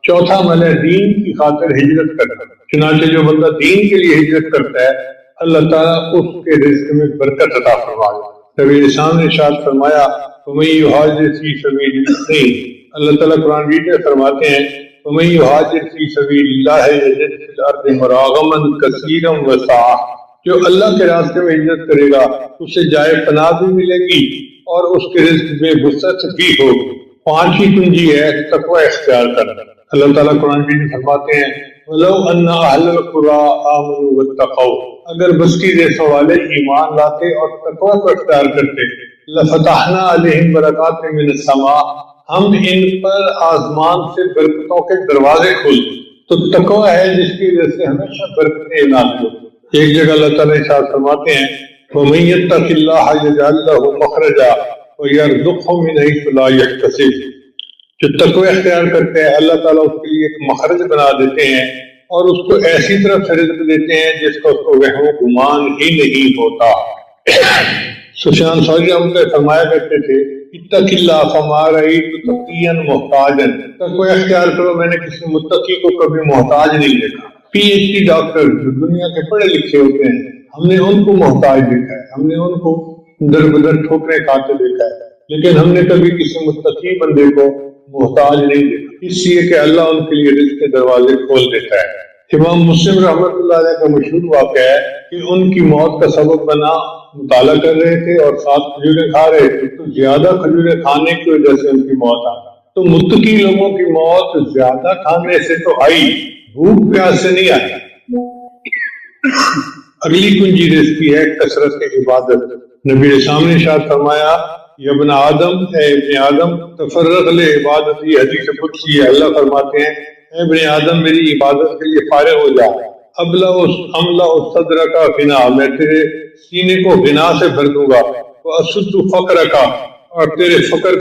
C: چوتھا عمل ہے دین کی خاطر ہجرت کرنا۔ چنانچہ جو بندہ دین کے لیے ہجرت کرتا ہے اللہ تعالیٰ اس کے رزق میں برکت عطا فرماتا ہے۔ نبی اسلام نے ارشاد فرمایا وَمَن يُهَاجِرْ فِي سَبِيلِ اللَّهِ، اللہ تعالیٰ قرآن مجید میں فرماتے ہیں وَمَن يُهَاجِرْ فِي سَبِيلِ اللَّهِ يَجِدْ فِي الْأَرْضِ مُرَاغَمًا كَثِيرًا وَسَعَةً، جو اللہ کے راستے میں ہجرت کرے گا اسے جائے پناہ بھی ملے گی اور اس کے رزق میں وسعت بھی ہوگی۔ 5ویں کنجی ہے تقوی اختیار کرنا۔ اللہ تعالیٰ قرآن میں فرماتے ہیں وَلَوْ أَنَّ أَهْلَ الْقُرَىٰ آمَنُوا وَاتَّقَوْا، اگر بستی دیسوں والے ایمان لاتے اور تقوی کو اختیار کرتے لفتحنا علیہم برکات من السماء، ہم ان پر آسمان سے برکتوں کے دروازے کھول دیں۔ تو تقوی ہے جس کی وجہ سے ہمیشہ برکتیں نازل ہوتی۔ ایک جگہ اللہ تعالیٰ ارشاد فرماتے ہیں وَمَن يَتَّقِ اللَّهَ يَجْعَل لَّهُ مَخْرَجًا وَيَرْزُقْهُ مِنْ حَيْثُ لَا يَحْتَسِبُ، جو تقوی اختیار کرتے ہیں اللہ تعالیٰ اس کے لیے ایک مخرج بنا دیتے ہیں اور اس کو ایسی طرف سے رزق دیتے ہیں جس کا اس کو وہم و گمان ہی نہیں ہوتا۔ سفیان ثوری رحمۃ اللہ فرمایا کرتے تھے اتق اللہ فما رأیت تقیا محتاجا، تقوی اختیار کرو، میں نے کسی متقی کو کبھی محتاج نہیں دیکھا۔ پی ایچ ڈی ڈاکٹر جو دنیا کے پڑھے لکھے ہوتے ہیں ہم نے ان کو محتاج دیکھا ہے، ہم نے ان کو در بدر ٹھوکریں کھاتے دیکھا ہے، لیکن ہم نے کبھی کسی متقی بندے کو محتاج نہیں دیکھا، اس لیے کہ اللہ ان کے لیے رزق کے دروازے کھول دیتا ہے۔ امام مسلم رحمۃ اللہ علیہ کا مشہور واقعہ ہے کہ ان کی موت کا سبب بنا مطالعہ کر رہے تھے اور 7 کھجوریں کھا رہے تھے، تو زیادہ کھجوریں کھانے کی وجہ سے ان کی موت آ گئی۔ تو متقی لوگوں کی موت زیادہ کھانے سے تو آئی، بھوک پیاس سے نہیں آئی۔ اگلی کنجی رزق ہے کثرت کی عبادت۔ نبی نے سامنے ارشاد فرمایا یا ابن آدم، اے ابن آدم تفرغ لعبادتی، حدیث قدسی ہے، اللہ فرماتے ہیں اے ابن آدم میری عبادت کے لیے فارغ ہو جا، املا صدر کا غنا، میں تیرے سینے کو غنا سے بھر دوں گا، واسد فقر کا، اور تیرے فقر